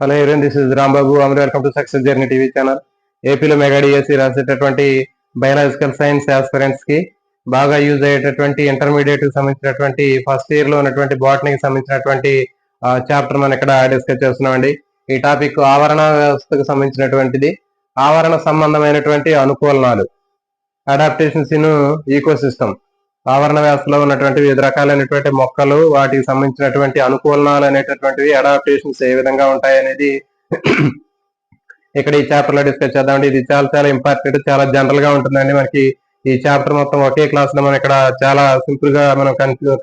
Hello ఎవరైనా this is Rambabu Amar welcome to success journey TV channel. ఏపీలో mega DSC రాసేటటువంటి biological science aspirants కి బాగా యూజ్ అయ్యేటటువంటి ఇంటర్మీడియట్ కి సంబంధించినటువంటి ఫస్ట్ ఇయర్ లో ఉన్నటువంటి బాటనీకి సంబంధించినటువంటి చాప్టర్ మనం ఇక్కడ డిస్కస్ చేస్తున్నామండి. ఈ టాపిక్ ఆవరణ వ్యవస్థకు సంబంధించినటువంటిది. ఆవరణ సంబంధమైనటువంటి అనుకూలనాలు, అడాప్టేషన్స్ ఇన్ ఈకో సిస్టమ్. ఆవరణ వ్యవస్థలో ఉన్నటువంటి వివిధ రకాలైనటువంటి మొక్కలు, వాటికి సంబంధించినటువంటి అనుకూలనాలు అనేటటువంటివి, అడాప్టేషన్స్ ఏ విధంగా ఉంటాయి అనేది ఇక్కడ ఈ చాప్టర్ లో డిస్కస్ చేద్దామండి. ఇది చాలా చాలా ఇంపార్టెంట్, చాలా జనరల్ గా ఉంటుందండి. మనకి ఈ చాప్టర్ మొత్తం ఒకే క్లాస్ లో మనం ఇక్కడ చాలా సింపుల్ గా మనం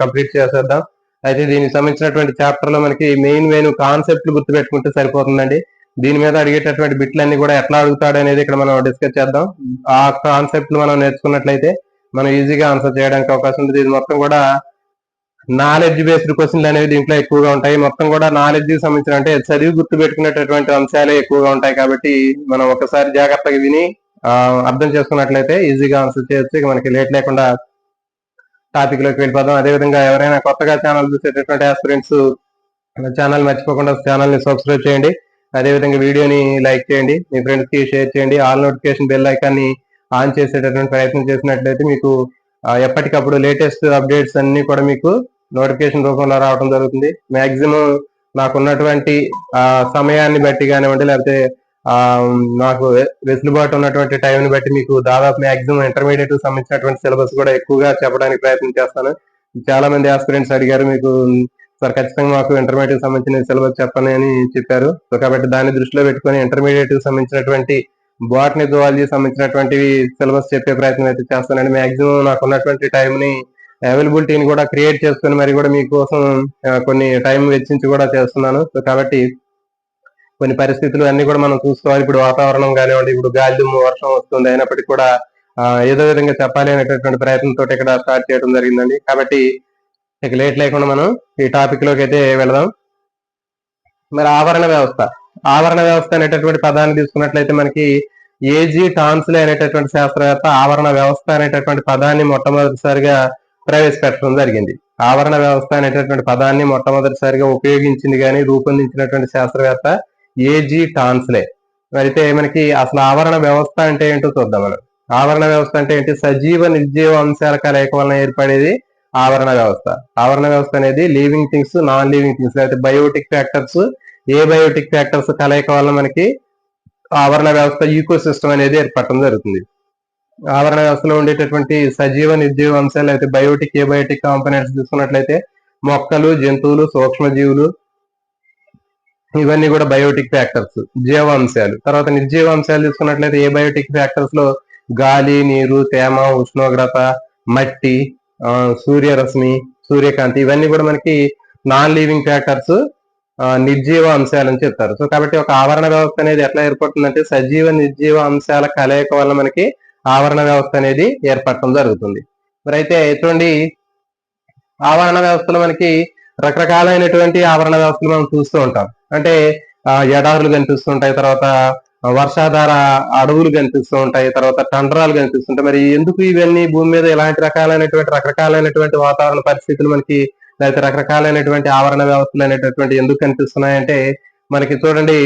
కంప్లీట్ చేసేద్దాం. అయితే దీనికి సంబంధించినటువంటి చాప్టర్ లో మనకి మెయిన్ కాన్సెప్ట్లు గుర్తు పెట్టుకుంటే సరిపోతుందండి. దీని మీద అడిగేటటువంటి బిట్లన్నీ కూడా ఎట్లా అడుగుతాడు అనేది ఇక్కడ మనం డిస్కస్ చేద్దాం. ఆ కాన్సెప్ట్ మనం నేర్చుకున్నట్లయితే మనం ఈజీగా ఆన్సర్ చేయడానికి అవకాశం ఉంటుంది. ఇది మొత్తం కూడా నాలెడ్జ్ బేస్డ్ క్వశ్చన్లు అనేవి దీంట్లో ఎక్కువగా ఉంటాయి. మొత్తం కూడా నాలెడ్జ్ కి సంబంధించిన, అంటే చదివి గుర్తు పెట్టుకునేటటువంటి అంశాలే ఎక్కువగా ఉంటాయి. కాబట్టి మనం ఒకసారి జాగ్రత్తగా విని అర్థం చేసుకున్నట్లయితే ఈజీగా ఆన్సర్ చేయొచ్చు. ఇక మనకి లేట్ లేకుండా టాపిక్ లోకి వెళ్ళిపోదాం. అదేవిధంగా ఎవరైనా కొత్తగా ఛానల్ చూసేటటువంటి ఆస్పిరెంట్స్ ఛానల్ మర్చిపోకుండా ఛానల్ ని సబ్స్క్రైబ్ చేయండి. అదేవిధంగా వీడియోని లైక్ చేయండి, మీ ఫ్రెండ్స్ కి షేర్ చేయండి. ఆల్ నోటిఫికేషన్ బెల్ ఐకాన్ని ఆన్ చేసేటటువంటి ప్రయత్నం చేసినట్లయితే మీకు ఎప్పటికప్పుడు లేటెస్ట్ అప్డేట్స్ అన్ని కూడా మీకు నోటిఫికేషన్ రూపంలో రావడం జరుగుతుంది. మాక్సిమం నాకున్నటువంటి సమయాన్ని బట్టి కానివ్వండి, లేకపోతే నాకు వెసులుబాటు ఉన్నటువంటి టైంని బట్టి మీకు దాదాపు మాక్సిమం ఇంటర్మీడియట్ సంబంధించినటువంటి సిలబస్ కూడా ఎక్కువగా చెప్పడానికి ప్రయత్నం చేస్తాను. చాలా మంది ఆస్పిరెంట్స్ అడిగారు, మీకు సార్ ఖచ్చితంగా మాకు ఇంటర్మీడియట్ సంబంధించిన సిలబస్ చెప్పండి అని చెప్పారు. సో కాబట్టి దాన్ని దృష్టిలో పెట్టుకొని ఇంటర్మీడియట్ సంబంధించినటువంటి బాటనీ, జువాలజీ సంబంధించినటువంటివి సిలబస్ చెప్పే ప్రయత్నం అయితే చేస్తానండి. మాక్సిమం నాకు ఉన్నటువంటి టైం ని, అవైలబిలిటీని కూడా క్రియేట్ చేసుకుని మరి కూడా మీకోసం కొన్ని టైం వెచ్చించి కూడా చేస్తున్నాను. సో కాబట్టి కొన్ని పరిస్థితులు అన్ని కూడా మనం చూసుకోవాలి. ఇప్పుడు వాతావరణం కానివ్వండి, ఇప్పుడు గాలి దుమ్ము వర్షం వస్తుంది, అయినప్పటికీ కూడా ఏదో విధంగా చెప్పాలి అనేటటువంటి ప్రయత్నంతో ఇక్కడ స్టార్ట్ చేయడం జరిగిందండి. కాబట్టి ఇక లేట్ లేకుండా మనం ఈ టాపిక్ లోకి అయితే వెళదాం. మరి ఆవరణ వ్యవస్థ అనేటటువంటి పదాన్ని తీసుకున్నట్లయితే మనకి ఏజీ టాన్స్లే అనేటటువంటి శాస్త్రవేత్త ఆవరణ వ్యవస్థ అనేటటువంటి పదాన్ని మొట్టమొదటిసారిగా ప్రవేశపెట్టడం జరిగింది. ఆవరణ వ్యవస్థ అనేటటువంటి పదాన్ని మొట్టమొదటిసారిగా ఉపయోగించింది కానీ రూపొందించినటువంటి శాస్త్రవేత్త ఏజీ టాన్స్లే. అయితే మనకి అసలు ఆవరణ వ్యవస్థ అంటే ఏంటో చూద్దాం మనం. ఆవరణ వ్యవస్థ అంటే ఏంటి? సజీవ నిర్జీవ అంశాల కలయిక వలన ఏర్పడేది ఆవరణ వ్యవస్థ. ఆవరణ వ్యవస్థ అనేది living things, non living things, లేకపోతే బయోటిక్ ఫ్యాక్టర్స్, ఏ బయోటిక్ ఫ్యాక్టర్స్ కలయిక వల్ల మనకి ఆవరణ వ్యవస్థ ఈకో సిస్టమ్ అనేది ఏర్పడటం జరుగుతుంది. ఆవరణ వ్యవస్థలో ఉండేటటువంటి సజీవ నిర్జీవ అంశాలు అయితే బయోటిక్, ఏ బయోటిక్ కాంపోనెంట్స్ తీసుకున్నట్లయితే మొక్కలు, జంతువులు, సూక్ష్మజీవులు, ఇవన్నీ కూడా బయోటిక్ ఫ్యాక్టర్స్, జీవాంశాలు. తర్వాత నిర్జీవ అంశాలు తీసుకున్నట్లయితే ఏ బయోటిక్ ఫ్యాక్టర్స్ లో గాలి, నీరు, తేమ, ఉష్ణోగ్రత, మట్టి, సూర్యరశ్మి, సూర్యకాంతి, ఇవన్నీ కూడా మనకి నాన్ లివింగ్ ఫ్యాక్టర్స్, నిర్జీవ అంశాలు అని చెప్తారు. సో కాబట్టి ఒక ఆవరణ వ్యవస్థ అనేది ఎట్లా ఏర్పడుతుందంటే సజీవ నిర్జీవ అంశాల కలయిక వల్ల మనకి ఆవరణ వ్యవస్థ అనేది ఏర్పడటం జరుగుతుంది. మరి అయితే చూడండి, ఆవరణ వ్యవస్థలో మనకి రకరకాలైనటువంటి ఆవరణ వ్యవస్థలు మనం చూస్తూ ఉంటాం. అంటే ఎడారులు కనిపిస్తుంటాయి, తర్వాత వర్షాధార అడవులు కనిపిస్తూ ఉంటాయి, తర్వాత టండరాలు కనిపిస్తుంటాయి. మరి ఎందుకు ఇవన్నీ భూమి మీద ఇలాంటి రకరకాలైనటువంటి వాతావరణ పరిస్థితులు మనకి, లేకపోతే రకరకాలైనటువంటి ఆవరణ వ్యవస్థలు అనేటటువంటి ఎందుకు కనిపిస్తున్నాయంటే మనకి చూడండి,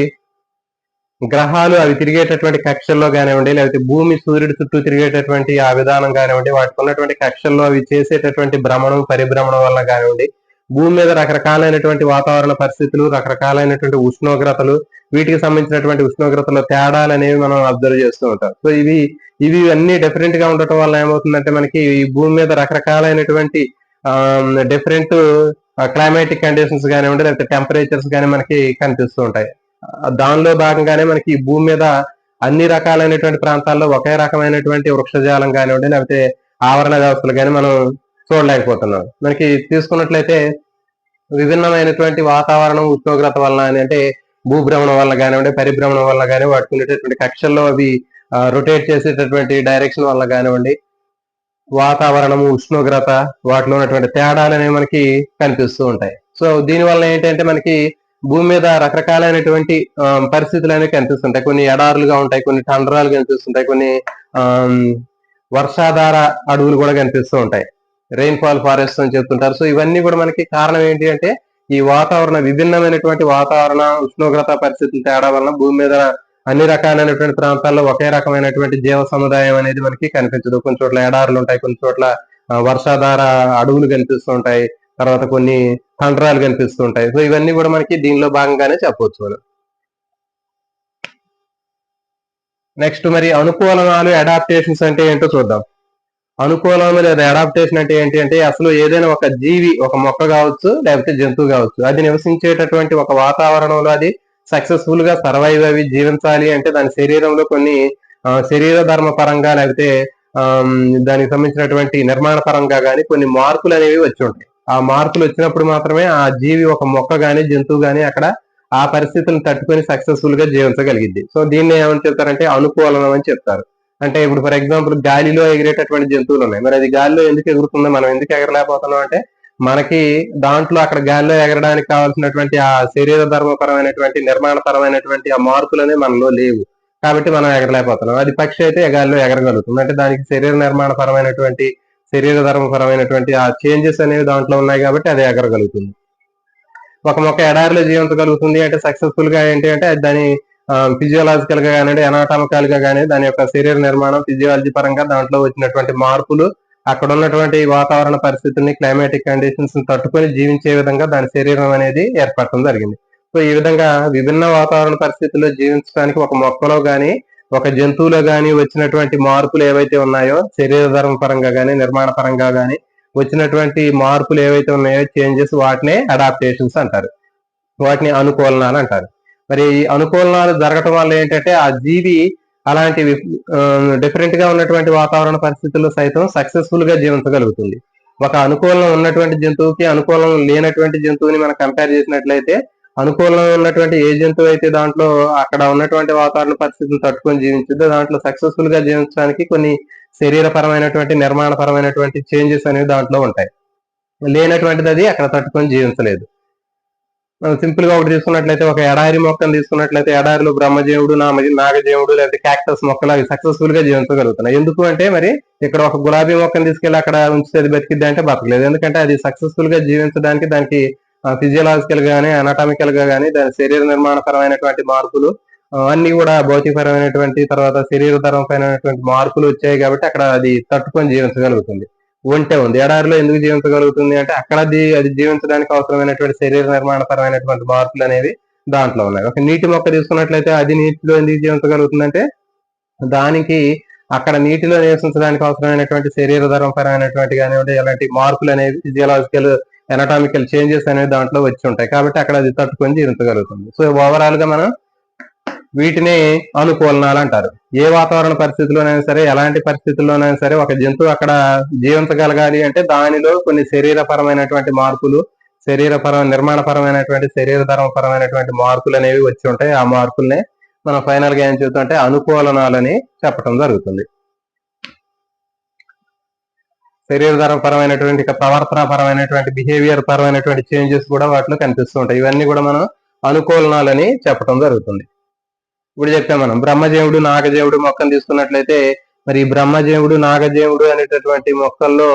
గ్రహాలు అవి తిరిగేటటువంటి కక్షల్లో కానివ్వండి, లేకపోతే భూమి సూర్యుడి చుట్టూ తిరిగేటటువంటి ఆ విధానం కానివ్వండి, వాటికి ఉన్నటువంటి కక్షల్లో అవి చేసేటటువంటి భ్రమణం, పరిభ్రమణం వల్ల కానివ్వండి, భూమి మీద రకరకాలైనటువంటి వాతావరణ పరిస్థితులు, రకరకాలైనటువంటి ఉష్ణోగ్రతలు, వీటికి సంబంధించినటువంటి ఉష్ణోగ్రతల తేడాలు అనేవి మనం అబ్జర్వ్ చేస్తూ ఉంటాం. సో ఇవి అన్ని డిఫరెంట్ గా ఉండటం వల్ల ఏమవుతుందంటే మనకి ఈ భూమి మీద రకరకాలైనటువంటి డిఫరెంట్ క్లైమాటిక్ కండిషన్స్ కానివ్వండి, లేకపోతే టెంపరేచర్స్ కానీ మనకి కనిపిస్తూ ఉంటాయి. దానిలో భాగంగానే మనకి ఈ భూమి మీద అన్ని రకాలైనటువంటి ప్రాంతాల్లో ఒకే రకమైనటువంటి వృక్షజాలం కానివ్వండి, లేకపోతే ఆవరణ వ్యవస్థలు కానీ మనం చూడలేకపోతున్నాం. మనకి తీసుకున్నట్లయితే విభిన్నమైనటువంటి వాతావరణం, ఉష్ణోగ్రత వలన, అంటే భూభ్రమణం వల్ల కానివ్వండి, పరిభ్రమణం వల్ల కానీ, వాటికి ఉండేటటువంటి కక్షల్లో అవి రొటేట్ చేసేటటువంటి డైరెక్షన్ వల్ల కానివ్వండి, వాతావరణము, ఉష్ణోగ్రత, వాటిలో ఉన్నటువంటి తేడాలు అనేవి మనకి కనిపిస్తూ ఉంటాయి. సో దీనివల్ల ఏంటంటే మనకి భూమి మీద రకరకాలైనటువంటి పరిస్థితులు అనేవి కనిపిస్తుంటాయి. కొన్ని ఎడారులుగా ఉంటాయి, కొన్ని టండరాలు కనిపిస్తుంటాయి, కొన్ని వర్షాధార అడవులు కూడా కనిపిస్తూ ఉంటాయి, రెయిన్ ఫాల్ ఫారెస్ట్ అని చెప్తుంటారు. సో ఇవన్నీ కూడా మనకి కారణం ఏంటి అంటే ఈ వాతావరణ విభిన్నమైనటువంటి వాతావరణ ఉష్ణోగ్రత పరిస్థితుల తేడా వలన భూమి మీద అన్ని రకాలైనటువంటి ప్రాంతాల్లో ఒకే రకమైనటువంటి జీవ సముదాయం అనేది మనకి కనిపించదు. కొన్ని చోట్ల ఎడారులు ఉంటాయి, కొన్ని చోట్ల వర్షాధార అడవులు కనిపిస్తూ ఉంటాయి, తర్వాత కొన్ని కండరాలు కనిపిస్తూ ఉంటాయి. సో ఇవన్నీ కూడా మనకి దీనిలో భాగంగానే చెప్పవచ్చు మనం. నెక్స్ట్ మరి అనుకూలనాలు అడాప్టేషన్స్ అంటే ఏంటో చూద్దాం. అనుకూలం లేదా అడాప్టేషన్ అంటే ఏంటి అంటే అసలు ఏదైనా ఒక జీవి, ఒక మొక్క కావచ్చు లేకపోతే జంతువు కావచ్చు, అది నివసించేటటువంటి ఒక వాతావరణంలో అది సక్సెస్ఫుల్ గా సర్వైవ్ అవి జీవించాలి అంటే దాని శరీరంలో కొన్ని శరీర ధర్మ పరంగా లేకపోతే దానికి సంబంధించినటువంటి నిర్మాణ పరంగా కానీ కొన్ని మార్పులు అనేవి వచ్చి ఉంటాయి. ఆ మార్పులు వచ్చినప్పుడు మాత్రమే ఆ జీవి, ఒక మొక్క గాని జంతువు గాని అక్కడ ఆ పరిస్థితులను తట్టుకొని సక్సెస్ఫుల్ గా జీవించగలిగింది. సో దీన్ని ఏమని చెప్తారంటే అనుకూలనం అని చెప్తారు. అంటే ఇప్పుడు ఫర్ ఎగ్జాంపుల్ గాలిలో ఎగిరేటటువంటి జంతువులు ఉన్నాయి, మరి అది గాలిలో ఎందుకు ఎగురుతుందో మనం ఎందుకు ఎగరలేకపోతున్నాం అంటే మనకి దాంట్లో అక్కడ గాలిలో ఎగరడానికి కావాల్సినటువంటి ఆ శరీర ధర్మపరమైనటువంటి నిర్మాణపరమైనటువంటి ఆ మార్పులనే మనలో లేవు, కాబట్టి మనం ఎగరలేకపోతున్నాం. అది పక్షి అయితే గాలిలో ఎగరగలుగుతుంది, అంటే దానికి శరీర నిర్మాణ పరమైనటువంటి శరీర ధర్మపరమైనటువంటి ఆ చేంజెస్ అనేవి దాంట్లో ఉన్నాయి కాబట్టి అది ఎగరగలుగుతుంది. ఒక మొక్క ఎడారిలో జీవించగలుగుతుంది అంటే సక్సెస్ఫుల్ గా ఏంటి అంటే దాని ఫిజియోలాజికల్ గా కానివ్వండి, ఎనాటామికల్ గా కానీ దాని యొక్క శరీర నిర్మాణం ఫిజియాలజీ పరంగా దాంట్లో వచ్చినటువంటి మార్పులు అక్కడ ఉన్నటువంటి వాతావరణ పరిస్థితుల్ని, క్లైమాటిక్ కండిషన్స్ తట్టుకొని జీవించే విధంగా దాని శరీరం అనేది ఏర్పడటం జరిగింది. సో ఈ విధంగా విభిన్న వాతావరణ పరిస్థితుల్లో జీవించడానికి ఒక మొక్కలో గాని ఒక జంతువులో గాని వచ్చినటువంటి మార్పులు ఏవైతే ఉన్నాయో శరీర ధర్మ పరంగా గాని నిర్మాణ పరంగా గాని వచ్చినటువంటి మార్పులు ఏవైతే ఉన్నాయో చేంజెస్, వాటినే అడాప్టేషన్స్ అంటారు, వాటిని అనుకూలనాలు అంటారు. మరి ఈ అనుకూలనాలు జరగటం వల్ల ఏంటంటే ఆ జీవి అలాంటి డిఫరెంట్ గా ఉన్నటువంటి వాతావరణ పరిస్థితుల్లో సైతం సక్సెస్ఫుల్ గా జీవించగలుగుతుంది. ఒక అనుకూలం ఉన్నటువంటి జంతువుకి అనుకూలం లేనటువంటి జంతువుని మనం కంపేర్ చేసినట్లయితే అనుకూలంగా ఉన్నటువంటి ఏ జంతువు అయితే దాంట్లో అక్కడ ఉన్నటువంటి వాతావరణ పరిస్థితులు తట్టుకొని జీవించిందో దాంట్లో సక్సెస్ఫుల్ గా జీవించడానికి కొన్ని శరీరపరమైనటువంటి నిర్మాణపరమైనటువంటి చేంజెస్ అనేవి దాంట్లో ఉంటాయి. లేనటువంటిది అది అక్కడ తట్టుకొని జీవించలేదు. సింపుల్ గా ఒకటి తీసుకున్నట్లయితే ఒక ఎడారి మొక్కను తీసుకున్నట్లయితే ఎడారిలో బ్రహ్మజీవుడు, నాగజీవుడు లేకపోతే క్యాక్టస్ మొక్కలు అవి సక్సెస్ఫుల్ గా జీవించగలుగుతున్నాయి. ఎందుకు అంటే మరి ఇక్కడ ఒక గులాబీ మొక్కను తీసుకెళ్లి అక్కడ ఉంచితే అది బతికిద్ది అంటే బతకలేదు, ఎందుకంటే అది సక్సెస్ఫుల్ గా జీవించడానికి దానికి ఫిజియలాజికల్ గానీ అనాటామికల్ గా గానీ దాని శరీర నిర్మాణపరమైనటువంటి మార్పులు అన్ని కూడా భౌతికపరమైనటువంటి తర్వాత శరీర ధర్మపరమైనటువంటి మార్పులు వచ్చాయి కాబట్టి అక్కడ అది తట్టుకొని జీవించగలుగుతుంది. ఒంటె ఉంది, ఎడారిలో ఎందుకు జీవించగలుగుతుంది అంటే అక్కడ అది జీవించడానికి అవసరమైనటువంటి శరీర నిర్మాణపరమైనటువంటి మార్పులు అనేవి దాంట్లో ఉన్నాయి. ఒక నీటి మొక్క తీసుకున్నట్లయితే అది నీటిలో ఎందుకు జీవించగలుగుతుంది అంటే దానికి అక్కడ నీటిలో నివసించడానికి అవసరమైనటువంటి శరీర ధర్మపరమైనటువంటి కానివ్వండి ఎలాంటి మార్పులు అనేవి ఫిజియలాజికల్ ఎనాటామికల్ చేంజెస్ అనేవి దాంట్లో వచ్చి ఉంటాయి కాబట్టి అక్కడ అది తట్టుకొని జీవించగలుగుతుంది. సో ఓవరాల్ గా మనం వీటిని అనుకూలనాలు అంటారు. ఏ వాతావరణ పరిస్థితుల్లోనైనా సరే, ఎలాంటి పరిస్థితుల్లోనైనా సరే ఒక జంతువు అక్కడ జీవించగలగాలి అంటే దానిలో కొన్ని శరీరపరమైనటువంటి మార్పులు, నిర్మాణపరమైనటువంటి శరీర ధర్మపరమైనటువంటి మార్పులు అనేవి వచ్చి ఉంటాయి. ఆ మార్పుల్ని మనం ఫైనల్ గా ఏం చెబుతుంటే అనుకూలనాలని చెప్పడం జరుగుతుంది. శరీర ధర్మపరమైనటువంటి ప్రవర్తన పరమైనటువంటి బిహేవియర్ పరమైనటువంటి చేంజెస్ కూడా వాటిలో కనిపిస్తూ ఉంటాయి. ఇవన్నీ కూడా మనం అనుకూలనాలని చెప్పడం జరుగుతుంది. ఇప్పుడు చెప్పాం మనం బ్రహ్మజీవుడు, నాగజీవుడు మొక్కను తీసుకున్నట్లయితే మరి బ్రహ్మజీవుడు, నాగజీవుడు అనేటటువంటి మొక్కల్లో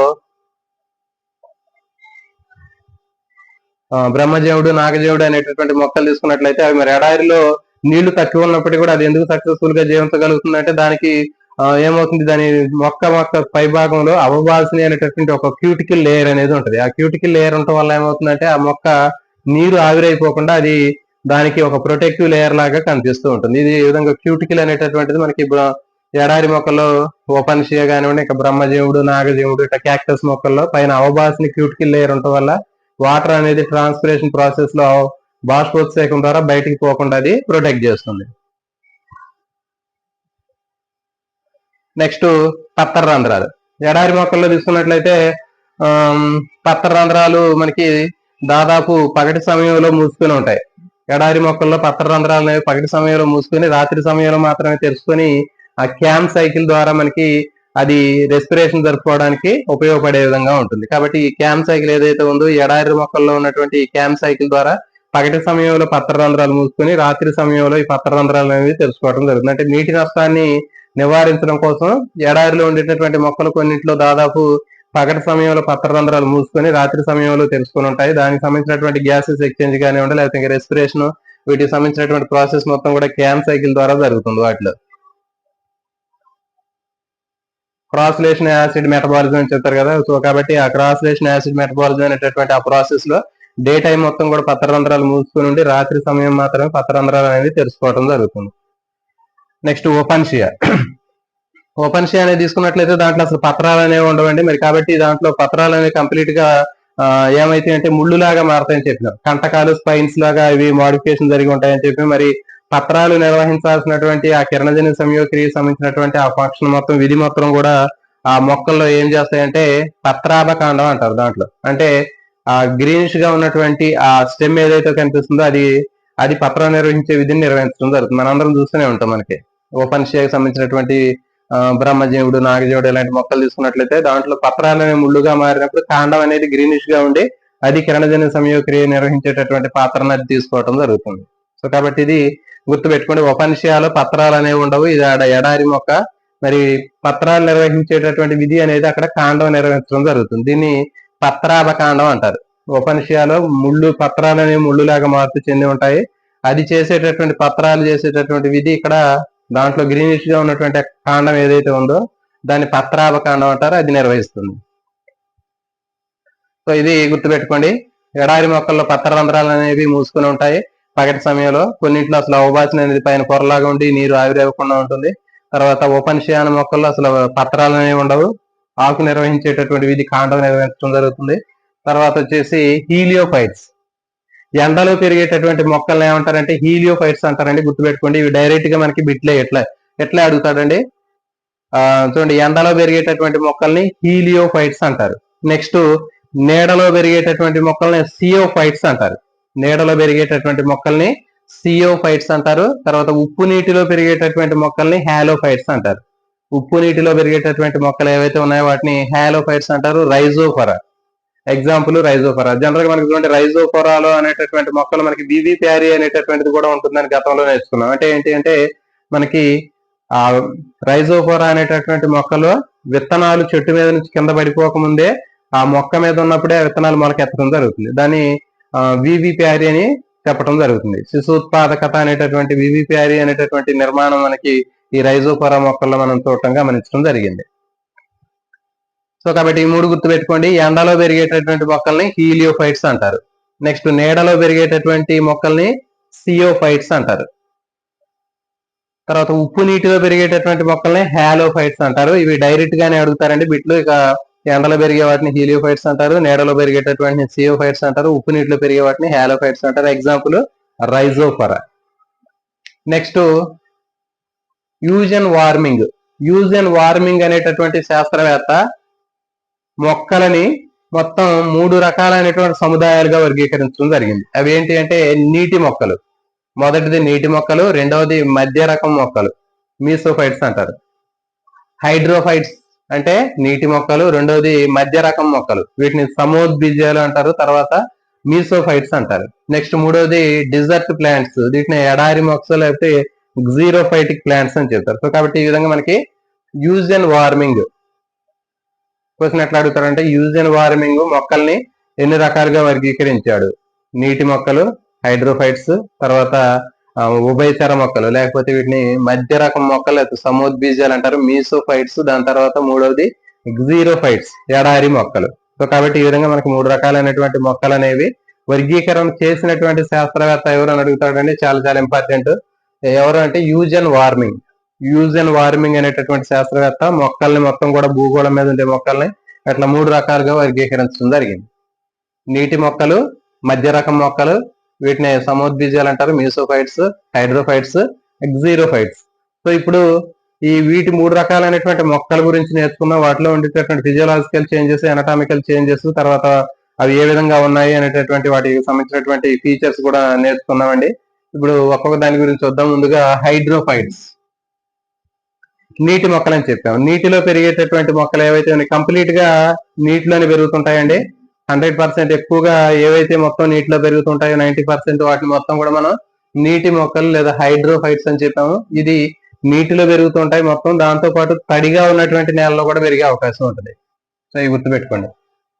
బ్రహ్మజీవుడు, నాగజీవుడు అనేటటువంటి మొక్కలు తీసుకున్నట్లయితే అవి మరి ఎడారిలో నీళ్లు తక్కువ ఉన్నప్పటికీ కూడా అది ఎందుకు సక్సెస్ఫుల్ గా జీవించగలుగుతుంది అంటే దానికి ఏమవుతుంది, దాని మొక్క పై భాగంలో అవబాల్సిని అనేటటువంటి ఒక క్యూటికల్ లేయర్ అనేది ఉంటుంది. ఆ క్యూటికల్ లేయర్ ఉండటం వల్ల ఏమవుతుందంటే ఆ మొక్క నీరు ఆవిరైపోకుండా అది దానికి ఒక ప్రొటెక్టివ్ లేయర్ లాగా కనిపిస్తూ ఉంటుంది. ఇది ఈ విధంగా క్యూటికల్ అనేటటువంటిది మనకి ఎడారి మొక్కల్లో ఓపెన్షియా కానివ్వండి, ఇక బ్రహ్మజీవుడు, నాగజీవుడు ఇట్లా క్యాక్టస్ మొక్కల్లో పైన అవబాల్సిన క్యూటికల్ లేయర్ ఉండటం వల్ల వాటర్ అనేది ట్రాన్స్పిరేషన్ ప్రాసెస్ లో బాష్పోత్సేకం ద్వారా బయటికి పోకుండా అది ప్రొటెక్ట్ చేస్తుంది. నెక్స్ట్ పత్తర రంధ్రాలు. ఎడారి మొక్కల్లో తీసుకున్నట్లయితే పత్తర రంధ్రాలు మనకి దాదాపు పగటి సమయంలో మూసుకొని ఉంటాయి. ఎడారి మొక్కల్లో పత్తర రంధ్రాలు అనేవి పగటి సమయంలో మూసుకొని రాత్రి సమయంలో మాత్రమే తెరుచుకొని ఆ క్యామ్ సైకిల్ ద్వారా మనకి అది రెస్పిరేషన్ జరుపుకోవడానికి ఉపయోగపడే విధంగా ఉంటుంది. కాబట్టి ఈ క్యామ్ సైకిల్ ఏదైతే ఉందో ఎడారి మొక్కల్లో ఉన్నటువంటి ఈ క్యామ్ సైకిల్ ద్వారా పగటి సమయంలో పత్తర రంధ్రాలు మూసుకొని రాత్రి సమయంలో ఈ పత్తర రంధ్రాలు అనేవి తెరుచుకోవడం జరుగుతుంది. అంటే నీటి నష్టాన్ని నివారించడం కోసం ఎడారిలో ఉండేటటువంటి మొక్కలు కొన్నింటిలో దాదాపు పగటి సమయంలో పత్రరంధ్రాలు మూసుకొని రాత్రి సమయంలో తెరుచుకొని ఉంటాయి. దానికి సంబంధించినటువంటి గ్యాసెస్ ఎక్స్చేంజ్ కానివ్వండి, లేకపోతే ఇంకా రెస్పిరేషన్, వీటికి సంబంధించినటువంటి ప్రాసెస్ మొత్తం కూడా క్యాన్ సైకిల్ ద్వారా జరుగుతుంది. వాటిలో క్రాస్లేషన్ యాసిడ్ మెటబాలిజం అని చెప్తారు కదా. సో కాబట్టి ఆ క్రాస్లేషన్ యాసిడ్ మెటబాలిజం అనేటటువంటి ఆ ప్రాసెస్ లో డే టైం మొత్తం కూడా పత్రరంధ్రాలు మూసుకుని ఉండి రాత్రి సమయం మాత్రమే పత్రరంధ్రాలు అనేది తెరుచుకోవడం జరుగుతుంది. నెక్స్ట్ ఓపెన్షియా. ఓపెన్షియా అనేది తీసుకున్నట్లయితే దాంట్లో అసలు పత్రాలు అనేవి ఉండవండి. మరి కాబట్టి దాంట్లో పత్రాలు అనేవి కంప్లీట్ గా ఏమైతే అంటే ముళ్ళు లాగా మారతాయని చెప్పినాం. కంటకాలు, స్పైన్స్ లాగా ఇవి మోడిఫికేషన్ జరిగి ఉంటాయని చెప్పి మరి పత్రాలు నిర్వహించాల్సినటువంటి ఆ కిరణజన్య సంయోగక్రియకి సంబంధించినటువంటి ఆ ఫంక్షన్ మొత్తం విధి మొత్తం కూడా ఆ మొక్కల్లో ఏం చేస్తాయంటే పత్రాభకాండం అంటారు. దాంట్లో అంటే ఆ గ్రీనిష్ గా ఉన్నటువంటి ఆ స్టెమ్ ఏదైతే కనిపిస్తుందో అది పత్రం నిర్వహించే విధిని నిర్వహించడం జరుగుతుంది. మనందరం చూస్తూనే ఉంటాం. మనకి ఓపెన్షియాకి సంబంధించినటువంటి బ్రహ్మజీవుడు, నాగజీవుడు ఇలాంటి మొక్కలు తీసుకున్నట్లయితే దాంట్లో పత్రాలు అనే ముళ్ళుగా మారినప్పుడు కాండం అనేది గ్రీనిష్ గా ఉండి అది కిరణజన్య సంయోగక్రియ నిర్వహించేటటువంటి పాత్రను అది తీసుకోవడం జరుగుతుంది. సో కాబట్టి ఇది గుర్తుపెట్టుకోండి. ఓపెన్షియాలో పత్రాలు అనేవి ఉండవు. ఇది ఎడారి మొక్క. మరి పత్రాలు నిర్వహించేటటువంటి విధి అనేది అక్కడ కాండం నిర్వహించడం జరుగుతుంది. దీన్ని పత్రాభకాండం అంటారు. ఓపెన్షియాలో పత్రాలు అనేవి ముళ్ళులాగా మార్పు చెంది ఉంటాయి. అది చేసేటటువంటి పత్రాలు చేసేటటువంటి విధి ఇక్కడ దాంట్లో గ్రీనిష్ గా ఉన్నటువంటి కాండం ఏదైతే ఉందో దాన్ని పత్రాభకాండం అంటారు. అది నిర్వహిస్తుంది. సో ఇది గుర్తుపెట్టుకోండి. ఎడారి మొక్కల్లో పత్రరంధ్రాలు అనేవి మూసుకుని ఉంటాయి పగటి సమయంలో. కొన్నింటిలో అసలు అవబాసన అనేది పైన పొరలాగా ఉండి నీరు ఆవిరేవకుండా ఉంటుంది. తర్వాత ఓపెన్షియా మొక్కల్లో అసలు పత్రాలు అనేవి ఉండవు. ఆకు నిర్వహించేటటువంటి విధి కాండం నిర్వహించడం జరుగుతుంది. తర్వాత వచ్చేసి హీలియోఫైట్స్. ఎండలో పెరిగేటటువంటి మొక్కల్ని ఏమంటారంటే హీలియోఫైట్స్ అంటారండి. గుర్తుపెట్టుకోండి. ఇవి డైరెక్ట్ గా మనకి బిట్లే ఎట్లా అడుగుతాడండి. చూడండి, ఎండలో పెరిగేటటువంటి మొక్కల్ని హీలియోఫైట్స్ అంటారు. నెక్స్ట్ నీడలో పెరిగేటటువంటి మొక్కల్ని సియోఫైట్స్ అంటారు. నీడలో పెరిగేటటువంటి మొక్కల్ని సియోఫైట్స్ అంటారు. తర్వాత ఉప్పు నీటిలో పెరిగేటటువంటి మొక్కల్ని హాలోఫైట్స్ అంటారు. ఉప్పు నీటిలో పెరిగేటటువంటి మొక్కలు ఏవైతే ఉన్నాయో వాటిని హాలోఫైట్స్ అంటారు. రైజోఫరా ఎగ్జాంపుల్ రైజోఫరా. జనరల్ గా మనకి చూడండి రైజోఫరాలో అనేటటువంటి మొక్కలు మనకి వివి ప్యారీ అనేటటువంటిది కూడా ఉంటుందని గతంలో నేర్చుకున్నాం. అంటే ఏంటి అంటే మనకి ఆ రైజోఫోరా అనేటటువంటి మొక్కలో విత్తనాలు చెట్టు మీద నుంచి కింద పడిపోకముందే ఆ మొక్క మీద ఉన్నప్పుడే ఆ విత్తనాలు మొలకెత్తడం జరుగుతుంది. దాన్ని వివి ప్యారీ అని చెప్పడం జరుగుతుంది. శిశుత్పాదకత అనేటటువంటి వివి ప్యారీ అనేటటువంటి నిర్మాణం మనకి ఈ రైజోఫోరా మొక్కల్లో మనం చూడటం గమనించడం జరిగింది. సో కాబట్టి ఈ మూడు గుర్తుపెట్టుకోండి. ఎండలో పెరిగేటటువంటి మొక్కల్ని హీలియోఫైట్స్ అంటారు. నెక్స్ట్ నీడలో పెరిగేటటువంటి మొక్కల్ని సియోఫైట్స్ అంటారు. తర్వాత ఉప్పు నీటిలో పెరిగేటటువంటి మొక్కల్ని హాలోఫైట్స్ అంటారు. ఇవి డైరెక్ట్ గానే అడుగుతారండి బిట్లు. ఇక ఎండలో పెరిగే వాటిని హీలియోఫైట్స్ అంటారు. నీడలో పెరిగేటటువంటి సియోఫైట్స్ అంటారు. ఉప్పు నీటిలో పెరిగే వాటిని హాలోఫైట్స్ అంటారు. Example Rhizophora. Next Eugen Warming. Eugen Warming అనేటటువంటి శాస్త్రవేత్త మొక్కలని మొత్తం 3 రకాలైనటువంటి సముదాయాలుగా వర్గీకరించడం జరిగింది. అవి ఏంటి అంటే నీటి మొక్కలు. మొదటిది నీటి మొక్కలు, రెండవది మధ్య రకం మొక్కలు, మీసోఫైట్స్ అంటారు. హైడ్రోఫైట్స్ అంటే నీటి మొక్కలు, రెండవది మధ్య రకం మొక్కలు, వీటిని సమోద్బీజాలు అంటారు. తర్వాత మీసోఫైట్స్ అంటారు. నెక్స్ట్ మూడవది డిజర్ట్ ప్లాంట్స్, వీటిని ఎడారి మొక్కలు లేకపోతే జీరోఫైటిక్ ప్లాంట్స్ అని చెప్తారు. సో కాబట్టి ఈ విధంగా మనకి యూజ్ అండ్ వార్మింగ్ క్వశ్చన్ ఎట్లా అడుగుతారంటే యూజ్ అండ్ వార్మింగ్ మొక్కల్ని ఎన్ని రకాలుగా వర్గీకరించాడు. నీటి మొక్కలు, హైడ్రోఫైట్స్, తర్వాత ఉభయచర మొక్కలు లేకపోతే వీటిని మధ్య రకం మొక్కలు లేకపోతే సమోద్బీజాలు అంటారు, మీసోఫైట్స్. దాని తర్వాత మూడవది జీరోఫైట్స్, ఎడారి మొక్కలు. సో కాబట్టి ఈ విధంగా మనకి 3 రకాలైనటువంటి మొక్కలు అనేవి వర్గీకరణ చేసినటువంటి శాస్త్రవేత్త ఎవరు అని అడుగుతాడంటే చాలా చాలా ఇంపార్టెంట్. ఎవరు అంటే use and warming. Use and warming అనేటటువంటి శాస్త్రవేత్త మొక్కల్ని మొత్తం కూడా భూగోళం మీద ఉండే మొక్కల్ని అట్లా 3 రకాలుగా వర్గీకరించడం జరిగింది. నీటి మొక్కలు, మధ్య రకం మొక్కలు, వీటిని సమోద్బీజాలు అంటారు, మీసోఫైట్స్, హైడ్రోఫైట్స్, జీరోఫైట్స్. సో ఇప్పుడు వీటి 3 రకాలైనటువంటి మొక్కల గురించి నేర్చుకున్నాం. వాటిలో ఉండేటటువంటి ఫిజియోలాజికల్ చేంజెస్, ఎనటామికల్ చేంజెస్, తర్వాత అవి ఏ విధంగా ఉన్నాయి అనేటటువంటి వాటికి సంబంధించినటువంటి ఫీచర్స్ కూడా నేర్చుకున్నామండి. ఇప్పుడు ఒక్కొక్క దాని గురించి చూద్దాం. ముందుగా హైడ్రోఫైట్స్, నీటి మొక్కలు అని చెప్పాం. నీటిలో పెరిగేటటువంటి మొక్కలు ఏవైతే కంప్లీట్ గా నీటిలోనే పెరుగుతుంటాయండి. 100% ఎక్కువగా ఏవైతే మొత్తం నీటిలో పెరుగుతుంటాయో 90% వాటిని మొత్తం కూడా మనం నీటి మొక్కలు లేదా హైడ్రోఫైట్స్ అని చెప్పాము. ఇది నీటిలో పెరుగుతుంటాయి మొత్తం. దాంతో పాటు తడిగా ఉన్నటువంటి నేలలో కూడా పెరిగే అవకాశం ఉంటుంది. సో ఇవి గుర్తుపెట్టుకోండి.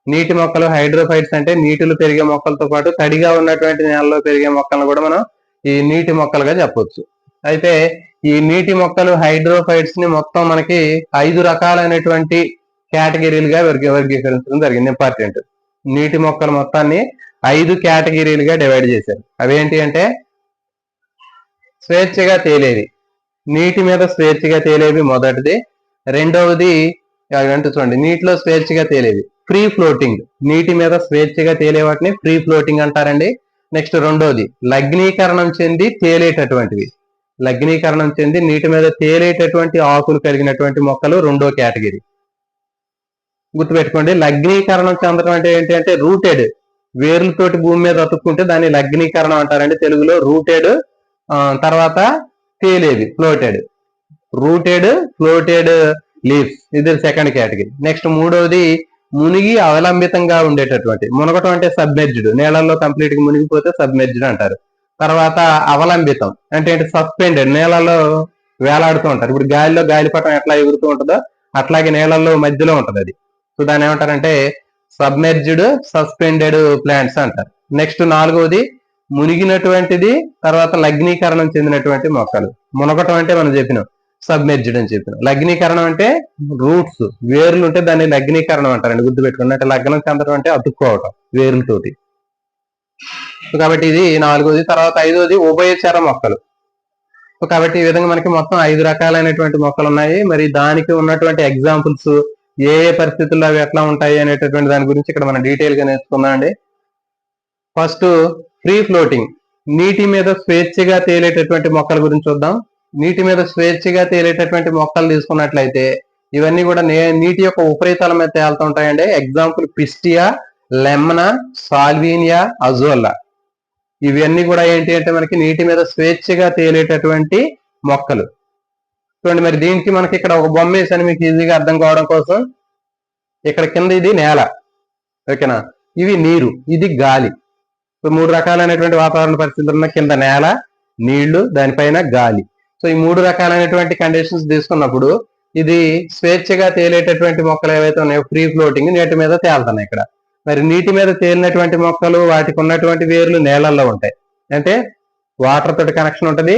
నీటి మొక్కలు హైడ్రోఫైట్స్ అంటే నీటిలో పెరిగే మొక్కలతో పాటు తడిగా ఉన్నటువంటి నేలలో పెరిగే మొక్కలను కూడా మనం ఈ నీటి మొక్కలుగా చెప్పొచ్చు. అయితే ఈ నీటి మొక్కలు హైడ్రోఫైట్స్ ని మొత్తం మనకి 5 రకాలైనటువంటి కేటగిరీలుగా వర్గీకరించడం జరిగింది. ఇంపార్టెంట్. నీటి మొక్కల మొత్తాన్ని 5 కేటగిరీలుగా డివైడ్ చేశారు. అవేంటి అంటే స్వేచ్ఛగా తేలేవి, నీటి మీద స్వేచ్ఛగా తేలేవి మొదటిది. రెండవది అంటే చూడండి, నీటిలో స్వేచ్ఛగా తేలేవి ఫ్రీ ఫ్లోటింగ్, నీటి మీద స్వేచ్ఛగా తేలే వాటిని ఫ్రీ ఫ్లోటింగ్ అంటారండి. నెక్స్ట్ రెండోది లగ్నీకరణం చెంది తేలేటటువంటివి, లగ్నీకరణం చెంది నీటి మీద తేలేటటువంటి ఆకులు కలిగినటువంటి మొక్కలు రెండో కేటగిరీ. గుర్తుపెట్టుకోండి, లగ్నీకరణం చెందడం అంటే ఏంటి అంటే రూటెడ్, వేర్లతోటి భూమి మీద అతుక్కుంటే దాన్ని లగ్నీకరణం అంటారండి తెలుగులో. రూటెడ్, తర్వాత తేలేవి ఫ్లోటెడ్, రూటెడ్ ఫ్లోటెడ్ లీవ్స్, ఇది సెకండ్ కేటగిరీ. నెక్స్ట్ మూడవది మునిగి అవలంబితంగా ఉండేటటువంటి, మునగటం అంటే సబ్మెర్జ్డ్, నీళ్ళల్లో కంప్లీట్ గా మునిగిపోతే సబ్మెర్జ్డ్ అంటారు. తర్వాత అవలంబితం అంటే ఏంటి, సస్పెండెడ్, నీళ్ళలో వేలాడుతూ ఉంటారు. ఇప్పుడు గాలిలో గాలిపటం ఎట్లా ఎగురుతూ ఉంటుందో అట్లాగే నీళ్ళల్లో మధ్యలో ఉంటది అది. సో దాన్ని ఏమంటారంటే సబ్మెర్జ్డ్ సస్పెండెడ్ ప్లాంట్స్ అంటారు. నెక్స్ట్ నాలుగవది మునిగినటువంటిది, తర్వాత లగ్నీకరణం చెందినటువంటి మొక్కలు. మునగటం అంటే మనం చెప్పినాం సబ్మెర్జ్డ్ అని చెప్పినాం. లగ్నీకరణం అంటే రూట్స్, వేర్లు ఉంటే దాన్ని లగ్నీకరణం అంటారండి. గుర్తుపెట్టుకోండి, అంటే లగ్నం చెందడం అంటే అతుక్కోవటం వేర్లతోటి. కాబట్టి ఇది నాలుగోది. తర్వాత ఐదోది ఉభయచర మొక్కలు. కాబట్టి ఈ విధంగా మనకి మొత్తం 5 రకాలైనటువంటి మొక్కలు ఉన్నాయి. మరి దానికి ఉన్నటువంటి ఎగ్జాంపుల్స్, ఏ ఏ పరిస్థితుల్లో అవి ఎట్లా ఉంటాయి అనేటటువంటి దాని గురించి ఇక్కడ మనం డీటెయిల్ గా నేర్చుకుందాం అండి. ఫస్ట్ ఫ్రీ ఫ్లోటింగ్, నీటి మీద స్వేచ్ఛగా తేలేటటువంటి మొక్కల గురించి చూద్దాం. నీటి మీద స్వేచ్ఛగా తేలేటటువంటి మొక్కలు తీసుకున్నట్లయితే ఇవన్నీ కూడా నీటి యొక్క ఉపరితలం మీద తేలుతూ ఉంటాయండి. Example Pistia, Lemna, Salvinia, Azolla. ఇవన్నీ కూడా ఏంటి అంటే మనకి నీటి మీద స్వేచ్ఛగా తేలేటటువంటి మొక్కలు. చూడండి, మరి దీనికి మనకి ఇక్కడ ఒక బొమ్మ వేసాను మీకు ఈజీగా అర్థం కావడం కోసం. ఇక్కడ కింద ఇది నేల, ఓకేనా, ఇవి నీరు, ఇది గాలి. సో 3 రకాలైనటువంటి వాతావరణ పరిస్థితులు ఉన్న, కింద నేల, నీళ్లు, దానిపైన గాలి. సో ఈ 3 రకాలైనటువంటి కండిషన్స్ తీసుకున్నప్పుడు ఇది స్వేచ్ఛగా తేలేటటువంటి మొక్కలు ఏవైతే ఉన్నాయో ఫ్రీ ఫ్లోటింగ్, నీటి మీద తేలుతున్నాయి ఇక్కడ. మరి నీటి మీద తేలినటువంటి మొక్కలు వాటికి ఉన్నటువంటి వేర్లు నేలల్లో ఉంటాయి, అంటే వాటర్ తోటి కనెక్షన్ ఉంటుంది.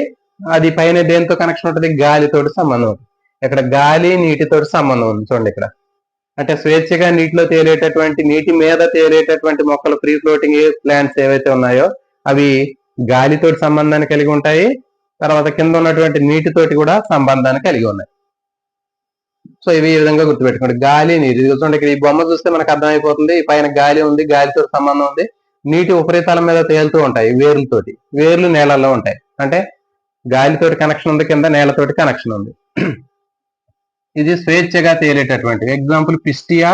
అది పైన దేంతో కనెక్షన్ ఉంటుంది, గాలితోటి సంబంధం ఉంటుంది. ఇక్కడ గాలి నీటితోటి సంబంధం ఉంది చూడండి ఇక్కడ. అంటే స్వేచ్ఛగా నీటిలో తేలేటటువంటి, నీటి మీద తేలేటటువంటి మొక్కలు ఫ్రీ ఫ్లోటింగ్ ప్లాంట్స్ ఏవైతే ఉన్నాయో అవి గాలితోటి సంబంధాన్ని కలిగి ఉంటాయి. తర్వాత కింద ఉన్నటువంటి నీటితోటి కూడా సంబంధాన్ని కలిగి ఉన్నాయి. సో ఇవి ఈ విధంగా గుర్తుపెట్టుకోండి, గాలి నీరు. ఇది చూడండి, ఇక్కడ ఈ బొమ్మ చూస్తే మనకు అర్థమైపోతుంది. ఈ పైన గాలి ఉంది, గాలితో సంబంధం ఉంది. నీటి ఉపరితలం మీద తేలుతూ ఉంటాయి వేర్లతోటి, వేర్లు నేలల్లో ఉంటాయి. అంటే గాలితోటి కనెక్షన్ ఉంది, కింద నేలతోటి కనెక్షన్ ఉంది. ఇది స్వేచ్ఛగా తేలేటటువంటి example Pistia,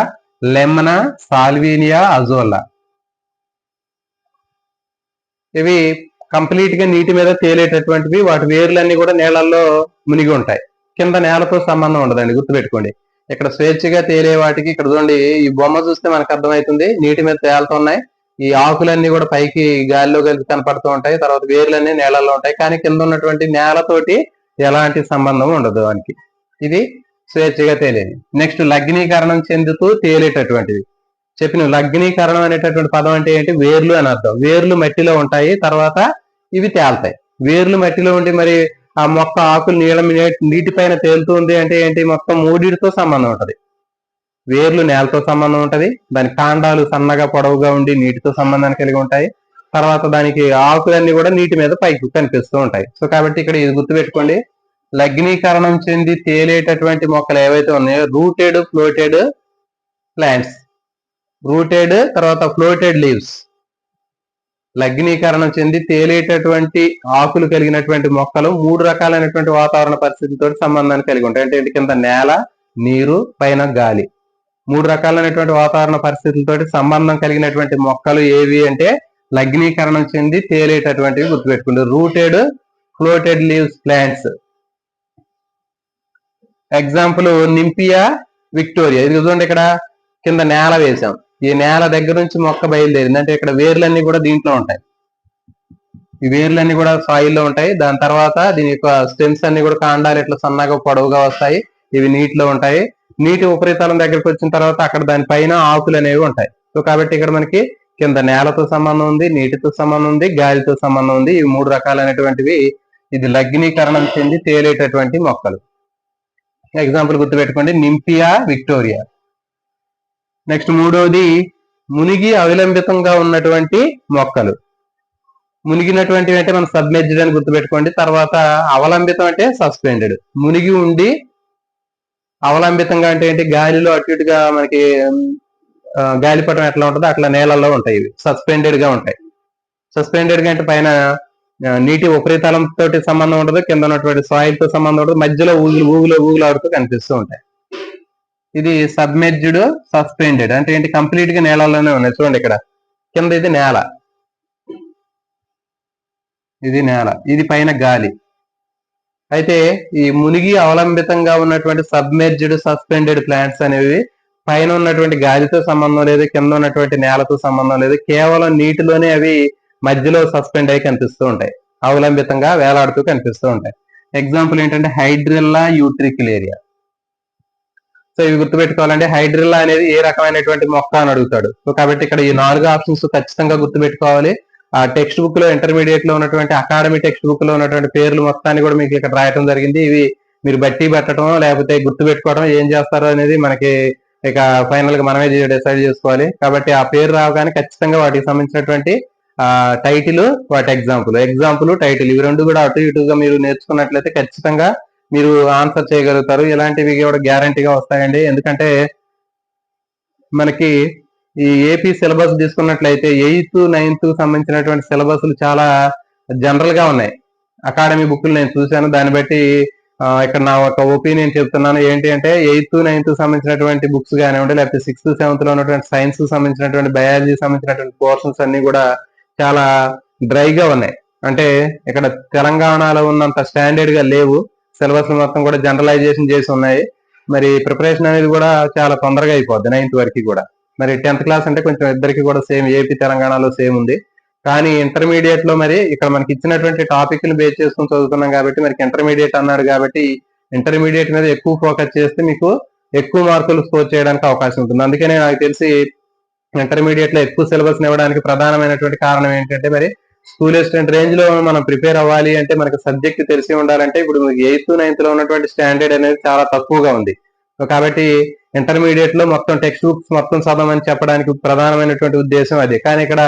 Lemna, Salvinia, azolla. ఇవి కంప్లీట్ గా నీటి మీద తేలేటటువంటివి. వాటి వేర్లన్నీ కూడా నేలల్లో మునిగి ఉంటాయి, కింద నేలతో సంబంధం ఉండదండి. గుర్తుపెట్టుకోండి, ఇక్కడ స్వేచ్ఛగా తేలే వాటికి ఇక్కడ చూడండి, ఈ బొమ్మ చూస్తే మనకు అర్థమవుతుంది. నీటి మీద తేలుతున్నాయి, ఈ ఆకులన్నీ కూడా పైకి గాలిలో కలిసి కనపడుతూ ఉంటాయి. తర్వాత వేర్లన్నీ నేలల్లో ఉంటాయి, కానీ కింద ఉన్నటువంటి నేలతోటి ఎలాంటి సంబంధం ఉండదు దానికి. ఇది స్వేచ్ఛగా తేలేది. నెక్స్ట్ లగ్నీకరణం చెందుతూ తేలేటటువంటిది. చెప్పిన లగ్నీకరణం అనేటటువంటి పదం అంటే ఏంటి, వేర్లు అని అర్థం. వేర్లు మట్టిలో ఉంటాయి, తర్వాత ఇవి తేలుతాయి. వేర్లు మట్టిలో ఉండి మరి ఆ మొక్క ఆకులు నీటి పైన తేలుతుంది అంటే ఏంటి, మొత్తం మూడిటితో సంబంధం ఉంటది. వేర్లు నేలతో సంబంధం ఉంటది, దాని కాండాలు సన్నగా పొడవుగా ఉండి నీటితో సంబంధాన్ని కలిగి ఉంటాయి. తర్వాత దానికి ఆకులన్నీ కూడా నీటి మీద పైకి కనిపిస్తూ ఉంటాయి. సో కాబట్టి ఇక్కడ ఇది గుర్తుపెట్టుకోండి, లగ్నీకరణం చెంది తేలేటటువంటి మొక్కలు ఏవైతే ఉన్నాయో రూటెడ్ ఫ్లోటెడ్ ప్లాంట్స్, రూటెడ్ తర్వాత ఫ్లోటెడ్ లీవ్స్, లగ్నీకరణం చెంది తేలేటటువంటి ఆకులు కలిగినటువంటి మొక్కలు 3 రకాలైనటువంటి వాతావరణ పరిస్థితులతో సంబంధాన్ని కలిగి ఉంటాయి. అంటే కింద నేల, నీరు, పైన గాలి. 3 రకాలైనటువంటి వాతావరణ పరిస్థితులతో సంబంధం కలిగినటువంటి మొక్కలు ఏవి అంటే లగ్నీకరణం చెంది తేలేటటువంటివి. గుర్తుపెట్టుకోండి, rooted floated leaves plants. Example Nymphaea, Victoria. ఇది చూడండి, ఇక్కడ కింద నేల వేసాం, ఈ నేల దగ్గర నుంచి మొక్క బయలుదేరింది అంటే ఇక్కడ వేర్లన్నీ కూడా దీంట్లో ఉంటాయి. ఈ వేర్లన్నీ కూడా సాయిల్లో ఉంటాయి. దాని తర్వాత దీని యొక్క స్టెమ్స్ అన్ని కూడా కాండాలు ఇట్లా సన్నగా పొడవుగా వస్తాయి, ఇవి నీటిలో ఉంటాయి. నీటి ఉపరితలం దగ్గరికి వచ్చిన తర్వాత అక్కడ దానిపైన ఆకులు అనేవి ఉంటాయి. సో కాబట్టి ఇక్కడ మనకి కింద నేలతో సంబంధం ఉంది, నీటితో సంబంధం ఉంది, గాలితో సంబంధం ఉంది. ఈ 3 రకాలైనటువంటివి ఇది లగ్నీకరణం చెంది తేలేటటువంటి మొక్కలు. ఎగ్జాంపుల్ గుర్తుపెట్టుకోండి, నింపియా విక్టోరియా. నెక్స్ట్ మూడవది మునిగి అవిలంబితంగా ఉన్నటువంటి మొక్కలు. మునిగినటువంటివి అంటే మనం సబ్మెర్జ్డ్ అని గుర్తుపెట్టుకోండి. తర్వాత అవలంబితం అంటే సస్పెండెడ్. మునిగి ఉండి అవలంబితంగా అంటే ఏంటి, గాలిలో అటు ఇటుగా మనకి గాలిపటం ఎట్లా ఉంటుందో అట్లా నేలల్లో ఉంటాయి. ఇవి సస్పెండెడ్ గా ఉంటాయి. సస్పెండెడ్ గా అంటే పైన నీటి ఉపరితలం తోటి సంబంధం ఉండదు, కింద ఉన్నటువంటి సాయిల్ తో సంబంధం ఉండదు, మధ్యలో ఊగులాడుతూ కనిపిస్తూ ఉంటాయి. ఇది సబ్మెర్జ్డ్, సస్పెండెడ్ అంటే ఏంటి, కంప్లీట్ గా నేలల్లోనే ఉన్నాయి. చూడండి ఇక్కడ కింద ఇది నేల, ఇది నేల, ఇది పైన గాలి. అయితే ఈ మునిగి అవలంబితంగా ఉన్నటువంటి సబ్మెర్జ్డ్, సస్పెండెడ్ ప్లాంట్స్ అనేవి పైన ఉన్నటువంటి గాలితో సంబంధం లేదు, కింద ఉన్నటువంటి నేలతో సంబంధం లేదు, కేవలం నీటిలోనే అవి మధ్యలో సస్పెండ్ అయి కనిపిస్తూ ఉంటాయి, అవలంబితంగా వేలాడుతూ కనిపిస్తూ ఉంటాయి. ఎగ్జాంపుల్ ఏంటంటే హైడ్రిల్లా యూట్రిక్యులేరియా. సో ఇవి గుర్తుపెట్టుకోవాలంటే హైడ్రిల్లా అనేది ఏ రకమైనటువంటి మొక్క అని అడుగుతాడు. సో కాబట్టి ఇక్కడ ఈ 4 ఆప్షన్స్ ఖచ్చితంగా గుర్తుపెట్టుకోవాలి. ఆ టెక్స్ట్ బుక్ లో ఇంటర్మీడియట్ లో ఉన్నటువంటి అకాడమీ టెక్స్ట్ బుక్ లో ఉన్నటువంటి పేర్లు మొత్తాన్ని కూడా మీకు ఇక్కడ రాయటం జరిగింది. ఇవి మీరు బట్టి పెట్టడం లేకపోతే గుర్తు పెట్టుకోవడం ఏం చేస్తారో అనేది మనకి ఇక ఫైనల్ గా మనమే డిసైడ్ చేసుకోవాలి. కాబట్టి ఆ పేరు రావగానే ఖచ్చితంగా వాటికి సంబంధించినటువంటి టైటిల్, వాటి ఎగ్జాంపుల్ టైటిల్, ఇవి రెండు కూడా అటు ఇటుగా మీరు నేర్చుకున్నట్లయితే ఖచ్చితంగా మీరు ఆన్సర్ చేయగలుగుతారు. ఇలాంటివి కూడా గ్యారంటీగా వస్తాయండి. ఎందుకంటే మనకి ఈ ఏపీ సిలబస్ తీసుకున్నట్లయితే 8th 9th సంబంధించినటువంటి సిలబస్లు చాలా జనరల్ గా ఉన్నాయి. అకాడమీ బుక్లు నేను చూశాను, దాన్ని బట్టి ఇక్కడ నా ఒక ఒపీనియన్ చెప్తున్నాను. ఏంటి అంటే 8th 9th సంబంధించినటువంటి బుక్స్ కానివ్వండి, లేకపోతే 6th 7th లో ఉన్నటువంటి సైన్స్ సంబంధించినటువంటి బయాలజీ సంబంధించినటువంటి పోర్షన్స్ అన్ని కూడా చాలా డ్రైగా ఉన్నాయి. అంటే ఇక్కడ తెలంగాణలో ఉన్నంత స్టాండర్డ్ గా లేవు. సిలబస్ మొత్తం కూడా జనరలైజేషన్ చేసి ఉన్నాయి. మరి ప్రిపరేషన్ అనేది కూడా చాలా తొందరగా అయిపోద్ది 9th వరకు కూడా. మరి 10th క్లాస్ అంటే కొంచెం ఇద్దరికి కూడా సేమ్, ఏపీ తెలంగాణలో సేమ్ ఉంది. కానీ ఇంటర్మీడియట్ లో మరి ఇక్కడ మనకి ఇచ్చినటువంటి టాపిక్ ని బేస్ చేసుకుని చదువుతున్నాం కాబట్టి, మనకి ఇంటర్మీడియట్ అన్నాడు కాబట్టి ఇంటర్మీడియట్ మీద ఎక్కువ ఫోకస్ చేస్తే మీకు ఎక్కువ మార్కులు స్కోర్ చేయడానికి అవకాశం ఉంటుంది. అందుకనే నాకు తెలిసి ఇంటర్మీడియట్ లో ఎక్కువ సిలబస్ ఇవ్వడానికి ప్రధానమైనటువంటి కారణం ఏంటంటే, మరి స్కూల్ అసిస్టెంట్ రేంజ్ లో మనం ప్రిపేర్ అవ్వాలి అంటే మనకి సబ్జెక్ట్ తెలిసి ఉండాలంటే ఇప్పుడు మీకు 8th 9th లో ఉన్నటువంటి స్టాండర్డ్ అనేది చాలా తక్కువగా ఉంది. కాబట్టి ఇంటర్మీడియట్ లో మొత్తం టెక్స్ట్ బుక్స్ మొత్తం చదవమని చెప్పడానికి ప్రధానమైనటువంటి ఉద్దేశం అది. కానీ ఇక్కడ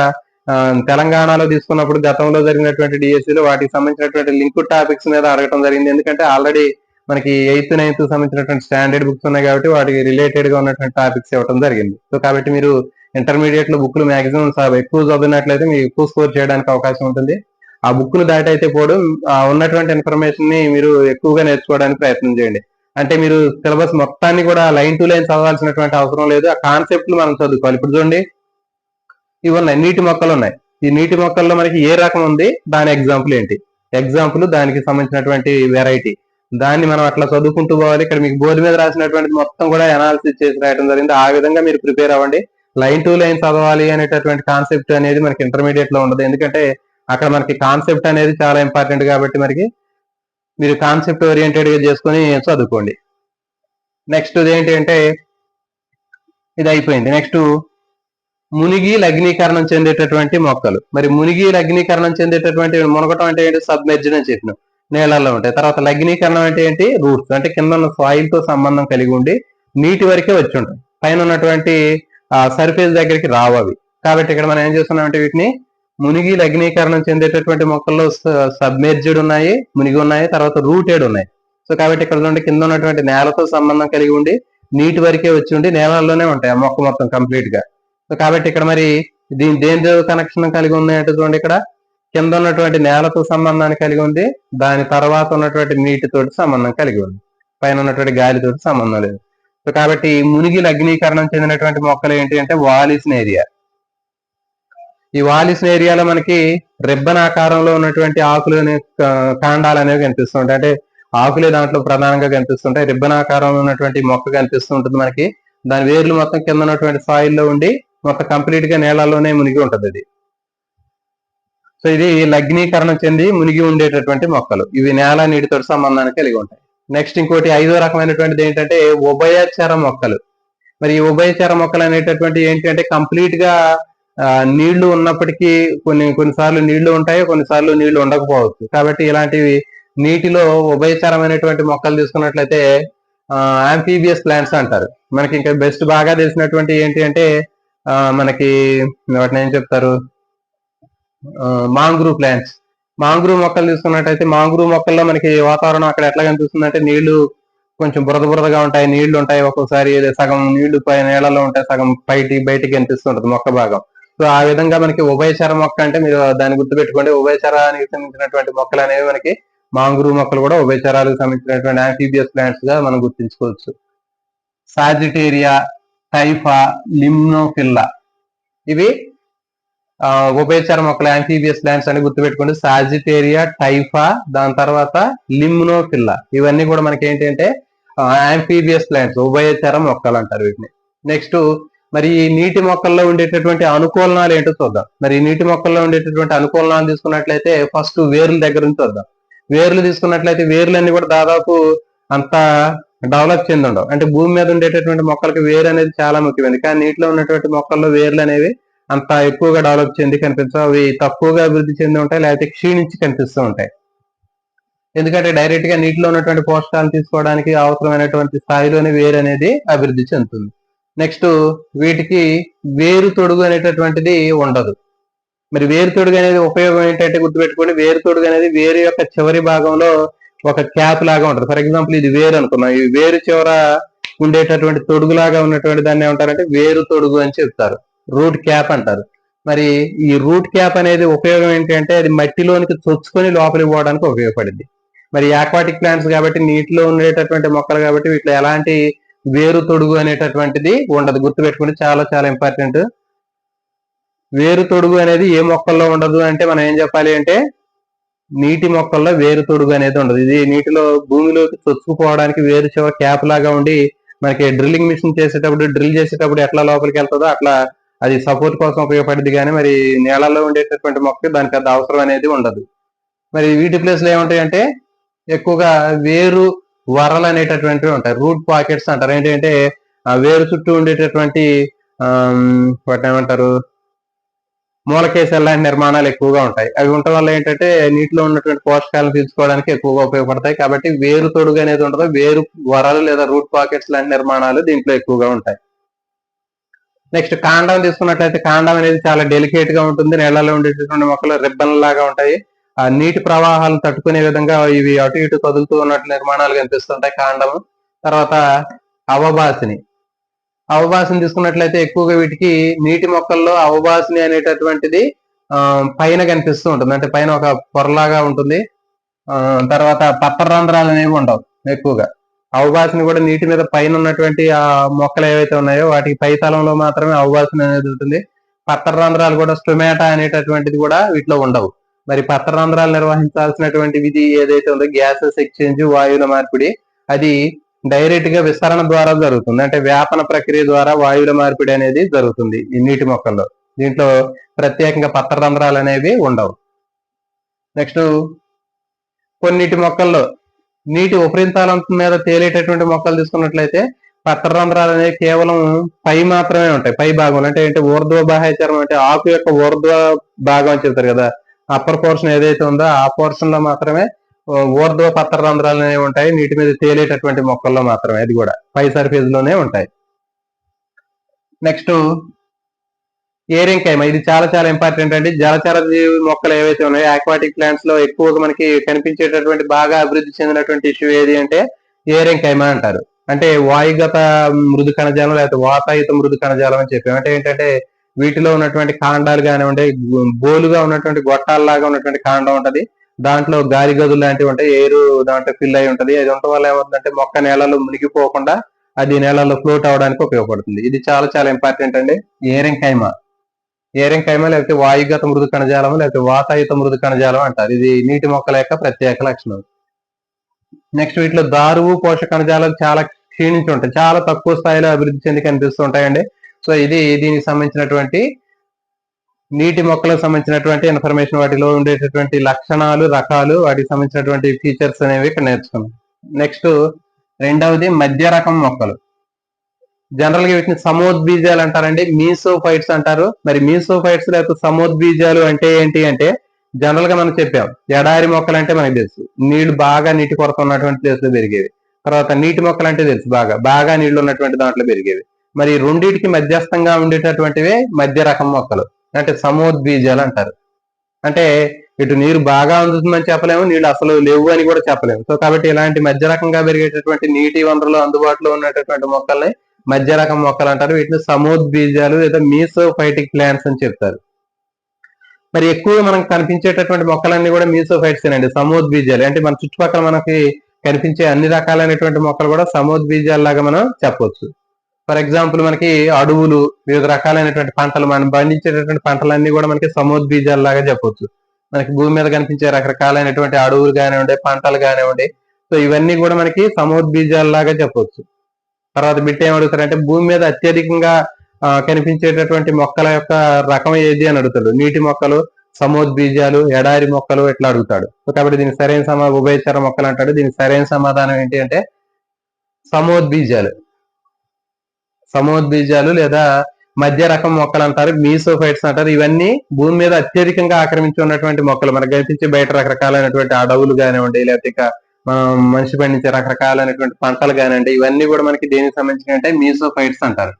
తెలంగాణలో తీసుకున్నప్పుడు గతంలో జరిగినటువంటి డిఎస్సీలో వాటికి సంబంధించినటువంటి లింక్ టాపిక్స్ మీద అడగడం జరిగింది. ఎందుకంటే ఆల్రెడీ మనకి 8th 9th సంబంధించినటువంటి స్టాండర్డ్ బుక్స్ ఉన్నాయి కాబట్టి వాటికి రిలేటెడ్ గా ఉన్నటువంటి టాపిక్స్ ఇవ్వడం జరిగింది. సో కాబట్టి మీరు ఇంటర్మీడియట్ లో బుక్లు మాక్సిమం ఎక్కువ చదివినట్లయితే మీకు ఎక్కువ స్కోర్ చేయడానికి అవకాశం ఉంటుంది. ఆ బుక్ ను దాటి అయితే పోవడం, ఉన్నటువంటి ఇన్ఫర్మేషన్ ని మీరు ఎక్కువగా నేర్చుకోవడానికి ప్రయత్నం చేయండి. అంటే మీరు సిలబస్ మొత్తాన్ని కూడా లైన్ టు లైన్ చదవాల్సినటువంటి అవసరం లేదు. ఆ కాన్సెప్ట్లు మనం చదువుకోవాలి. ఇప్పుడు చూడండి, ఇవి ఉన్నాయి, నీటి మొక్కలు ఉన్నాయి. ఈ నీటి మొక్కల్లో మనకి ఏ రకం ఉంది, దాని ఎగ్జాంపుల్ ఏంటి, ఎగ్జాంపుల్ దానికి సంబంధించినటువంటి వెరైటీ, దాన్ని మనం అట్లా చదువుకుంటూ పోవాలి. ఇక్కడ మీకు బోర్డు మీద రాసినటువంటి మొత్తం కూడా అనాలిసిస్ చేసి రాయడం జరిగింది. ఆ విధంగా మీరు ప్రిపేర్ అవ్వండి. లైన్ టు లైన్ చదవాలి అనేటటువంటి కాన్సెప్ట్ అనేది మనకి ఇంటర్మీడియట్ లో ఉండదు. ఎందుకంటే అక్కడ మనకి కాన్సెప్ట్ అనేది చాలా ఇంపార్టెంట్ కాబట్టి మనకి మీరు కాన్సెప్ట్ ఓరియంటెడ్ గా చేసుకుని చదువుకోండి. నెక్స్ట్ ఏంటి అంటే ఇది అయిపోయింది. నెక్స్ట్ మునిగి లగ్నీకరణం చెందేటటువంటి మొక్కలు. మరి మునిగి లగ్నీకరణం చెందేటటువంటి, మునగటం అంటే ఏంటి, సబ్మెర్జ్డ్ అని చెప్పిన నేలల్లో ఉంటాయి. తర్వాత లగ్నీకరణం అంటే ఏంటి, రూట్స్ అంటే కింద ఉన్న సాయిల్ తో సంబంధం కలిగి ఉండి నీటి వరకే వచ్చి ఉంటాయి, పైన ఉన్నటువంటి సర్ఫేస్ దగ్గరికి రావు అవి. కాబట్టి ఇక్కడ మనం ఏం చేస్తున్నాం అంటే వీటిని మునిగి లగ్నీకరణం చెందేటటువంటి మొక్కల్లో సబ్మెర్జ్డ్ ఉన్నాయి, మునిగి ఉన్నాయి, తర్వాత రూటెడ్ ఉన్నాయి. సో కాబట్టి ఇక్కడ నుండి కింద ఉన్నటువంటి నేలతో సంబంధం కలిగి ఉండి నీటి వరకే వచ్చి ఉండి నేలల్లోనే ఉంటాయి ఆ మొక్క మొత్తం కంప్లీట్ గా. సో కాబట్టి ఇక్కడ మరి దేనితో కనెక్షన్ కలిగి ఉంది అంటే చూడండి, ఇక్కడ కింద ఉన్నటువంటి నేలతో సంబంధాన్ని కలిగి ఉంది, దాని తర్వాత ఉన్నటువంటి నీటితోటి సంబంధం కలిగి ఉంది, పైన ఉన్నటువంటి గాలితోటి సంబంధం లేదు. సో కాబట్టి మునిగి లగ్నీకరణం చెందినటువంటి మొక్కలు ఏంటి అంటే వాలిసిన్ ఏరియా. ఈ వాలిసిన్ ఏరియాలో మనకి రిబ్బన్ ఆకారంలో ఉన్నటువంటి ఆకులు కాండాలు అనేవి కనిపిస్తుంటాయి. అంటే ఆకులే దాంట్లో ప్రధానంగా కనిపిస్తుంటాయి. రిబ్బన్ ఆకారంలో ఉన్నటువంటి మొక్క కనిపిస్తూ ఉంటుంది మనకి. దాని వేర్లు మొత్తం కింద ఉన్నటువంటి సాయిల్లో ఉండి మొత్తం కంప్లీట్ గా నేలలోనే మునిగి ఉంటుంది అది. సో ఇది లగ్నీకరణం చెంది మునిగి ఉండేటటువంటి మొక్కలు. ఇవి నేల నీటితో సంబంధాన్ని కలిగి ఉంటాయి. నెక్స్ట్ ఇంకోటి ఐదో రకమైనటువంటిది ఏంటంటే ఉభయచర మొక్కలు. మరి ఈ ఉభయచర మొక్కలు అనేటటువంటి ఏంటంటే కంప్లీట్ గా నీళ్లు ఉన్నప్పటికీ కొన్నిసార్లు నీళ్లు ఉంటాయి, కొన్నిసార్లు నీళ్లు ఉండకపోవచ్చు. కాబట్టి ఇలాంటివి నీటిలో ఉభయచరమైనటువంటి మొక్కలు తీసుకున్నట్లయితే ఆంఫీబియస్ ప్లాంట్స్ అంటారు. మనకి ఇంకా బెస్ట్ బాగా తెలిసినటువంటి ఏంటి అంటే మనకి వాటిని ఏం చెప్తారు, మాంగ్రూవ్ ప్లాంట్స్. మాంగ్రూవ్ మొక్కలు తీసుకున్నట్టయితే మాంగ్రూవ్ మొక్కల్లో మనకి వాతావరణం అక్కడ ఎట్లా కనిపిస్తుంది అంటే నీళ్లు కొంచెం బురదగా ఉంటాయి, నీళ్లు ఉంటాయి, ఒక్కొక్కసారి సగం నీళ్లు పై నీళ్లలో ఉంటాయి, సగం బయటికి కనిపిస్తుంటది మొక్క భాగం. సో ఆ విధంగా మనకి ఉభయచర మొక్క అంటే మీరు దాన్ని గుర్తుపెట్టుకోండి. ఉభయచరానికి సంబంధించినటువంటి మొక్కలు అనేవి మనకి మాంగ్రూవ్ మొక్కలు కూడా ఉభయచరాలకు సంబంధించినటువంటి ఆంఫీబియస్ ప్లాంట్స్ గా మనం గుర్తించుకోవచ్చు. సాజిటేరియా, టైఫా, లిమ్నోఫిల్లా ఇవి ఉభయచర మొక్కలు ఆంఫీబియస్ ప్లాంట్స్ అని గుర్తుపెట్టుకోండి. సాజిటేరియా, టైఫా, దాని తర్వాత లిమ్నోఫిల్లా ఇవన్నీ కూడా మనకి ఏంటంటే ఆంఫీబియస్ ప్లాంట్స్, ఉభయచర మొక్కలు అంటారు వీటిని. నెక్స్ట్ మరి ఈ నీటి మొక్కల్లో ఉండేటటువంటి అనుకూలనాలు ఏంటో చూద్దాం. మరి ఈ నీటి మొక్కల్లో ఉండేటటువంటి అనుకూలనాలు తీసుకున్నట్లయితే ఫస్ట్ వేర్ల దగ్గర నుంచి చూద్దాం. వేర్లు తీసుకున్నట్లయితే వేర్లన్నీ కూడా దాదాపు అంత డెవలప్ చెంది ఉండవు. అంటే భూమి మీద ఉండేటటువంటి మొక్కలకి వేరు అనేది చాలా ముఖ్యమైనది, కానీ నీటిలో ఉన్నటువంటి మొక్కల్లో వేర్లు అనేవి అంత ఎక్కువగా డెవలప్ చెంది కనిపించవు. అవి తక్కువగా అభివృద్ధి చెంది ఉంటాయి, లేకపోతే క్షీణించి కనిపిస్తూ ఉంటాయి. ఎందుకంటే డైరెక్ట్ గా నీటిలో ఉన్నటువంటి పోషకాలను తీసుకోవడానికి అవసరమైనటువంటి స్థాయిలోనే వేరు అనేది అభివృద్ధి చెందుతుంది. నెక్స్ట్ వీటికి వేరు తొడుగు అనేటటువంటిది ఉండదు. మరి వేరు తొడుగు అనేది ఉపయోగం ఏంటంటే గుర్తుపెట్టుకోండి, వేరు తొడుగు అనేది వేరు యొక్క చివరి భాగంలో ఒక క్యాప్ లాగా ఉంటుంది. ఫర్ ఎగ్జాంపుల్ ఇది వేరు అనుకున్నాం, ఈ వేరు చివర ఉండేటటువంటి తొడుగులాగా ఉన్నటువంటి దాన్ని ఏమంటారంటే వేరు తొడుగు అని చెప్తారు, రూట్ క్యాప్ అంటారు. మరి ఈ రూట్ క్యాప్ అనేది ఉపయోగం ఏంటి అంటే అది మట్టిలోనికి చొచ్చుకొని లోపలికి పోవడానికి ఉపయోగపడింది. మరి ఆక్వాటిక్ ప్లాంట్స్ కాబట్టి నీటిలో ఉండేటటువంటి మొక్కలు కాబట్టి వీటిలో ఎలాంటి వేరు తొడుగు అనేటటువంటిది ఉండదు. గుర్తుపెట్టుకుంటే చాలా చాలా ఇంపార్టెంట్. వేరు తొడుగు అనేది ఏ మొక్కల్లో ఉండదు అంటే మనం ఏం చెప్పాలి అంటే నీటి మొక్కల్లో వేరు తొడుగు అనేది ఉండదు. ఇది నీటిలో భూమిలోకి చొచ్చుకుపోవడానికి వేరు చివర క్యాప్ లాగా ఉండి మనకి డ్రిల్లింగ్ మిషన్ డ్రిల్ చేసేటప్పుడు ఎట్లా లోపలికి వెళ్తుందో అట్లా అది సపోర్ట్ కోసం ఉపయోగపడింది. కానీ మరి నేలలో ఉండేటటువంటి మొక్క దానికి అంత అవసరం అనేది ఉండదు. మరి వీటి ప్లేస్ లో ఏముంటాయంటే ఎక్కువగా వేరు వరలు అనేటటువంటివి ఉంటాయి, రూట్ పాకెట్స్ అంటారు. ఏంటంటే ఆ వేరు చుట్టూ ఉండేటటువంటి వాటిని ఏమంటారు మూలకేశాలు లాంటి నిర్మాణాలు ఎక్కువగా ఉంటాయి. అవి ఉండటం వల్ల ఏంటంటే నీటిలో ఉన్నటువంటి పోషకాలను తీసుకోవడానికి ఎక్కువగా ఉపయోగపడతాయి. కాబట్టి వేరు తొడుగు అనేది ఉండదు, వేరు వరలు లేదా రూట్ పాకెట్స్ లాంటి నిర్మాణాలు దీంట్లో ఎక్కువగా ఉంటాయి. నెక్స్ట్ కాండం తీసుకున్నట్లయితే కాండం అనేది చాలా డెలికేట్ గా ఉంటుంది. నీళ్లలో ఉండేటటువంటి మొక్కలు రిబ్బన్ లాగా ఉంటాయి. ఆ నీటి ప్రవాహాలను తట్టుకునే విధంగా ఇవి అటు ఇటు కదులుతూ ఉన్నట్లు నిర్మాణాలు కనిపిస్తుంటాయి కాండము. తర్వాత అవబాసిని తీసుకున్నట్లయితే ఎక్కువగా వీటికి నీటి మొక్కల్లో అవబాసిని అనేటటువంటిది పైన కనిపిస్తూ ఉంటుంది, అంటే పైన ఒక పొరలాగా ఉంటుంది. తర్వాత పత్ర రంధ్రాలు అనేవి ఉండవు ఎక్కువగా. అవబాసిని కూడా నీటి మీద పైన ఉన్నటువంటి ఆ మొక్కలు ఏవైతే ఉన్నాయో వాటికి పై తలంలో మాత్రమే అవబాసిని అనేది ఉంటుంది. పత్ర రంధ్రాలు కూడా స్టొమాటా అనేటటువంటిది కూడా వీటిలో ఉండవు. మరి పత్ర రంధ్రాలు నిర్వహించాల్సినటువంటి విధి ఏదైతే ఉందో గ్యాసెస్ ఎక్స్చేంజ్, వాయువుల మార్పిడి, అది డైరెక్ట్ గా విస్తరణ ద్వారా జరుగుతుంది. అంటే వ్యాపన ప్రక్రియ ద్వారా వాయువుల మార్పిడి అనేది జరుగుతుంది ఈ నీటి మొక్కల్లో. దీంట్లో ప్రత్యేకంగా పత్ర రంధ్రాలు అనేవి ఉండవు. నెక్స్ట్ కొన్నిటి మొక్కల్లో నీటి ఉపరితలం మీద తేలేటటువంటి మొక్కలు తీసుకున్నట్లయితే పత్ర రంధ్రాలు అనేవి కేవలం పై మాత్రమే ఉంటాయి, పై భాగంలో. అంటే ఊర్ధ్వ బాహ్యచరం అంటే ఆకు యొక్క ఊర్ధ్వ భాగం అని చెప్తారు కదా, అప్పర్ పోర్షన్ ఏదైతే ఉందో ఆ పోర్షన్ లో మాత్రమే ఊర్ధ్వ పత్ర రంధ్రాలు అనేవి ఉంటాయి నీటి మీద తేలేటటువంటి మొక్కల్లో మాత్రమే, అది కూడా పై సర్ఫేజ్ లోనే ఉంటాయి. నెక్స్ట్ ఏరింకైమ, ఇది చాలా చాలా ఇంపార్టెంట్ అండి. జలచర జీవి మొక్కలు ఏవైతే ఉన్నాయో ఆక్వాటిక్ ప్లాంట్స్ లో ఎక్కువగా మనకి కనిపించేటటువంటి బాగా అభివృద్ధి చెందినటువంటి ఇష్యూ ఏది అంటే ఏరింకైమ అంటారు. అంటే వాయుగత మృదు కణజాలం లేకపోతే వాతాయుత మృదు కణజాలం అని చెప్పాము. అంటే ఏంటంటే వీటిలో ఉన్నటువంటి కాండాలు కానివ్వండి, బోలుగా ఉన్నటువంటి గొట్టాలలాగా ఉన్నటువంటి కాండం ఉంటది, దాంట్లో గాలి గదులు లాంటివి ఉంటాయి, ఎయిర్ దాంట్లో ఫిల్ అయి ఉంటది. అది ఉండటం వల్ల ఏమవుతుందంటే మొక్క నేలలో మునిగిపోకుండా అది నేలలో ఫ్లోట్ అవడానికి ఉపయోగపడుతుంది. ఇది చాలా చాలా ఇంపార్టెంట్ అండి. ఏరింకైమ లేకపోతే వాయుగత మృదు కణజాలం లేకపోతే వాతాయుత మృదు కణజాలం అంటారు. ఇది నీటి మొక్కల యొక్క ప్రత్యేక లక్షణం. నెక్స్ట్ వీటిలో దారువు పోషక కణజాలం చాలా క్షీణించి ఉంటాయి, చాలా తక్కువ స్థాయిలో అభివృద్ధి చెంది కనిపిస్తూ ఉంటాయండి. సో ఇది దీనికి సంబంధించినటువంటి నీటి మొక్కలకు సంబంధించినటువంటి ఇన్ఫర్మేషన్, వాటిలో ఉండేటటువంటి లక్షణాలు, రకాలు, వాటికి సంబంధించినటువంటి ఫీచర్స్ అనేవి ఇక్కడ నేర్చుకున్నాం. నెక్స్ట్ రెండవది మధ్య రకం మొక్కలు. జనరల్ గా వీటిని సమోద్బీజాలు అంటారండి, మీసోఫైట్స్ అంటారు. మరి మీసోఫైట్స్ లేకపోతే సమోద్బీజాలు అంటే ఏంటి అంటే, జనరల్ గా మనం చెప్పాం ఎడారి మొక్కలు అంటే మనకు తెలుసు, నీళ్లు బాగా నీటి కొరత ఉన్నటువంటి ప్లేస్ లో పెరిగేవి. తర్వాత నీటి మొక్కలు అంటే తెలుసు, బాగా నీళ్లు ఉన్నటువంటి దాంట్లో పెరిగేవి. మరి రెండింటికి మధ్యస్థంగా ఉండేటటువంటివే మధ్య రకం మొక్కలు, అంటే సమోద్బీజాలు అంటారు. అంటే ఇటు నీరు బాగా అందుతుందని చెప్పలేము, నీళ్లు అసలు లేవు అని కూడా చెప్పలేము. సో కాబట్టి ఇలాంటి మధ్య రకంగా పెరిగేటటువంటి నీటి వనరులు అందుబాటులో ఉన్నటువంటి మొక్కల్ని మధ్య రకం మొక్కలు అంటారు. వీటిని సమోద్బీజాలు లేదా మీసోఫైటిక్ ప్లాంట్స్ అని చెప్తారు. మరి ఎక్కువగా మనకు కనిపించేటటువంటి మొక్కలన్నీ కూడా మీసోఫైట్స్ అండి, సమోద్బీజాలు. అంటే మన చుట్టుపక్కల మనకి కనిపించే అన్ని రకాలైనటువంటి మొక్కలు కూడా సమోద్బీజాల లాగా మనం చెప్పవచ్చు. ఫర్ ఎగ్జాంపుల్ మనకి అడవులు, వివిధ రకాలైనటువంటి పంటలు, మనం పండించేటటువంటి పంటలన్నీ కూడా మనకి సమోద్బీజాల లాగా చెప్పవచ్చు. మనకి భూమి మీద కనిపించే రకరకాలైనటువంటి అడవులు కానివ్వండి, పంటలు కానివ్వండి, సో ఇవన్నీ కూడా మనకి సమోద్బీజాల లాగా చెప్పవచ్చు. తర్వాత బిట్ ఏం అడుగుతారంటే భూమి మీద అత్యధికంగా కనిపించేటటువంటి మొక్కల యొక్క రకం ఏది అని అడుగుతాడు. నీటి మొక్కలు, సమోద్బీజాలు, ఎడారి మొక్కలు ఇట్లా అడుగుతాడు. సో కాబట్టి దీనికి సరైన ఉభయచర మొక్కలు అంటాడు. దీనికి సరైన సమాధానం ఏంటి అంటే సమోద్బీజాలు. సమోద్బీజాలు లేదా మధ్య రకం మొక్కలు అంటారు, మీసోఫైట్స్ అంటారు. ఇవన్నీ భూమి మీద అత్యధికంగా ఆక్రమించి ఉన్నటువంటి మొక్కలు. మనకు కనిపించే బయట రకరకాలైనటువంటి అడవులు కానివ్వండి, లేకపోతే ఇక మనిషి పండించే రకరకాలైనటువంటి పంటలు కానివ్వండి, ఇవన్నీ కూడా మనకి దేనికి సంబంధించినట్టే మీసోఫైట్స్ అంటారు.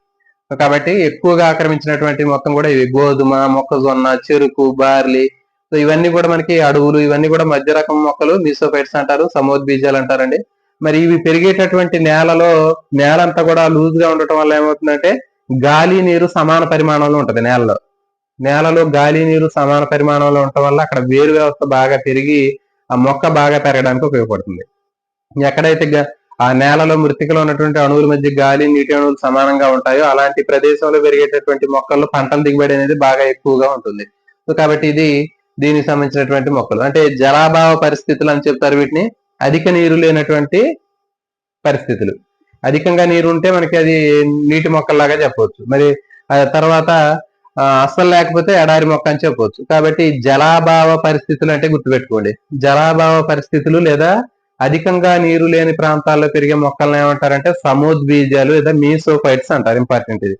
కాబట్టి ఎక్కువగా ఆక్రమించినటువంటి మొత్తం కూడా ఇవి గోధుమ, మొక్కజొన్న, చెరుకు, బార్లీ, సో ఇవన్నీ కూడా మనకి అడవులు, ఇవన్నీ కూడా మధ్య రకం మొక్కలు, మీసోఫైట్స్ అంటారు, సమోద్బీజాలు అంటారండి. మరి ఇవి పెరిగేటటువంటి నేలలో, నేలంతా కూడా లూజ్ గా ఉండటం వల్ల ఏమవుతుందంటే గాలి నీరు సమాన పరిమాణంలో ఉంటది. నేలలో గాలి నీరు సమాన పరిమాణంలో ఉండటం వల్ల అక్కడ వేరు వ్యవస్థ బాగా పెరిగి ఆ మొక్క బాగా పెరగడానికి ఉపయోగపడుతుంది. ఎక్కడైతే ఆ నేలలో మృతికలో ఉన్నటువంటి అణువుల మధ్య గాలి, నీటి అణువులు సమానంగా ఉంటాయో అలాంటి ప్రదేశంలో పెరిగేటటువంటి మొక్కల్లో పంటల దిగుబడి అనేది బాగా ఎక్కువగా ఉంటుంది. సో కాబట్టి ఇది దీనికి సంబంధించినటువంటి మొక్కలు. అంటే జలాభావ పరిస్థితులు అని చెప్తారు వీటిని. అధిక నీరు లేనటువంటి పరిస్థితులు. అధికంగా నీరు ఉంటే మనకి అది నీటి మొక్కల్లాగా చెప్పవచ్చు. మరి తర్వాత అస్సలు లేకపోతే ఎడారి మొక్క అని చెప్పవచ్చు. కాబట్టి జలాభావ పరిస్థితులు అంటే గుర్తుపెట్టుకోండి, జలాభావ పరిస్థితులు లేదా అధికంగా నీరు లేని ప్రాంతాల్లో పెరిగే మొక్కలను ఏమంటారంటే సమోద్బీజాలు లేదా మీసోఫైట్స్ అంటారు. ఇంపార్టెంట్ ఇది.